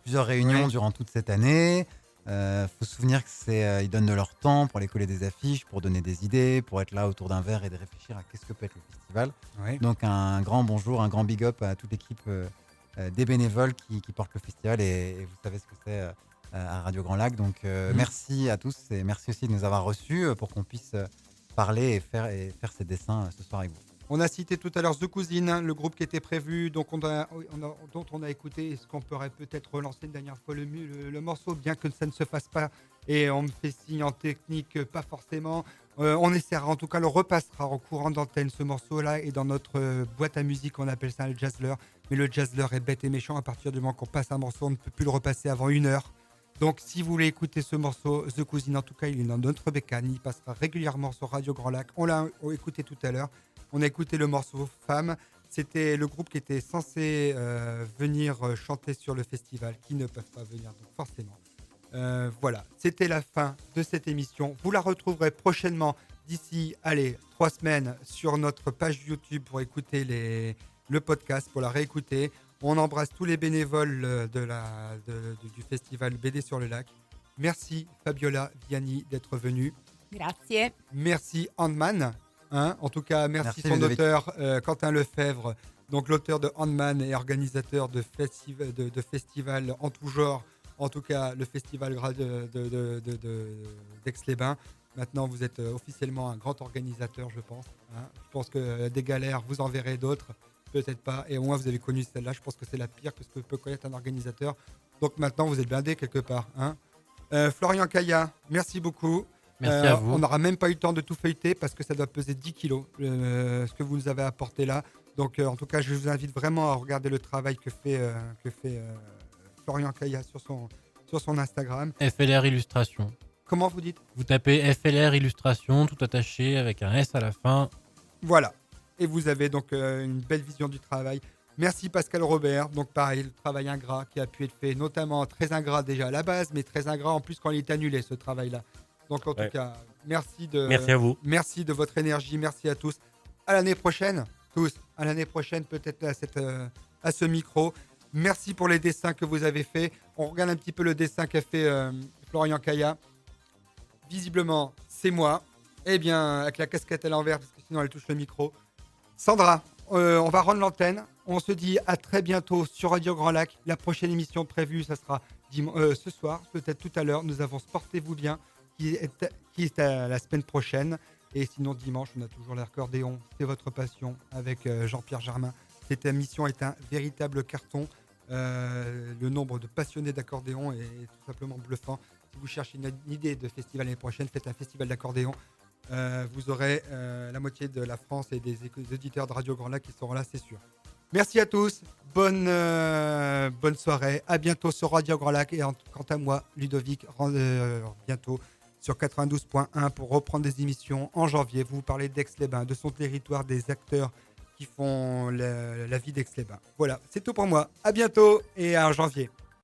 plusieurs réunions durant toute cette année. Faut se souvenir qu'ils donnent de leur temps pour aller coller des affiches, pour donner des idées, pour être là autour d'un verre et de réfléchir à qu'est-ce que peut être le festival. Ouais. Donc un grand bonjour, un grand big up à toute l'équipe des bénévoles qui portent le festival et vous savez ce que c'est à Radio Grand Lac. Donc merci à tous et merci aussi de nous avoir reçus pour qu'on puisse parler et faire ces dessins ce soir avec vous. On a cité tout à l'heure The Cousine, le groupe qui était prévu, donc dont on a écouté. Est-ce qu'on pourrait peut-être relancer une dernière fois le morceau, bien que ça ne se fasse pas et on me fait signe en technique, pas forcément. On essaiera, en tout cas, le repassera en courant d'antenne ce morceau-là et dans notre boîte à musique, on appelle ça le jazzler. Mais le jazzler est bête et méchant. À partir du moment qu'on passe un morceau, on ne peut plus le repasser avant 1 heure. Donc, si vous voulez écouter ce morceau, The Cousine, en tout cas, il est dans notre bécane. Il passera régulièrement sur Radio Grand Lac. On l'a écouté tout à l'heure. On a écouté le morceau Femme. C'était le groupe qui était censé venir chanter sur le festival, qui ne peuvent pas venir, donc forcément. Voilà, c'était la fin de cette émission. Vous la retrouverez prochainement d'ici, 3 semaines sur notre page YouTube pour écouter le podcast, pour la réécouter. On embrasse tous les bénévoles du festival BD sur le lac. Merci Fabiola Viani d'être venue. Grazie. Merci Handman. En tout cas, merci son Ludovic. auteur Quentin Lefebvre, donc l'auteur de Handman et organisateur de festivals en tout genre. En tout cas, le festival d'Aix-les-Bains. Maintenant, vous êtes officiellement un grand organisateur, je pense. Je pense que des galères, vous en verrez d'autres. Peut-être pas. Et au moins, vous avez connu celle-là. Je pense que c'est la pire que ce que peut connaître un organisateur. Donc maintenant, vous êtes blindé quelque part. Florian Caillat, merci beaucoup. Merci à vous. On n'aura même pas eu le temps de tout feuilleter parce que ça doit peser 10 kilos, ce que vous nous avez apporté là. Donc, en tout cas, je vous invite vraiment à regarder le travail que fait Florian Caillat sur son Instagram. FLR Illustration. Comment vous dites ? Vous tapez FLR Illustration, tout attaché, avec un S à la fin. Voilà. Et vous avez donc une belle vision du travail. Merci Pascal Robert. Donc pareil, le travail ingrat qui a pu être fait, notamment très ingrat déjà à la base, mais très ingrat en plus quand il est annulé, ce travail-là. Donc en tout cas, merci à vous. Merci de votre énergie. Merci à tous. À l'année prochaine, tous. À l'année prochaine, peut-être à ce micro. Merci pour les dessins que vous avez faits. On regarde un petit peu le dessin qu'a fait Florian Caillat. Visiblement, c'est moi. Eh bien, avec la casquette à l'envers, parce que sinon elle touche le micro. Sandra, on va rendre l'antenne. On se dit à très bientôt sur Radio Grand Lac. La prochaine émission prévue, ça sera ce soir, peut-être tout à l'heure. Nous avons Portez-vous bien, qui est à la semaine prochaine. Et sinon, dimanche, on a toujours l'accordéon. C'est votre passion avec Jean-Pierre Germain. Cette émission est un véritable carton. Le nombre de passionnés d'accordéon est tout simplement bluffant. Si vous cherchez une idée de festival l'année prochaine, faites un festival d'accordéon. Vous aurez la moitié de la France et des auditeurs de Radio Grand Lac qui seront là, c'est sûr. Merci à tous, bonne soirée, à bientôt sur Radio Grand Lac et quant à moi, Ludovic, bientôt sur 92.1 pour reprendre des émissions en janvier. Vous parlez d'Aix-les-Bains, de son territoire, des acteurs qui font la vie d'Aix-les-Bains. Voilà, c'est tout pour moi, à bientôt et en janvier.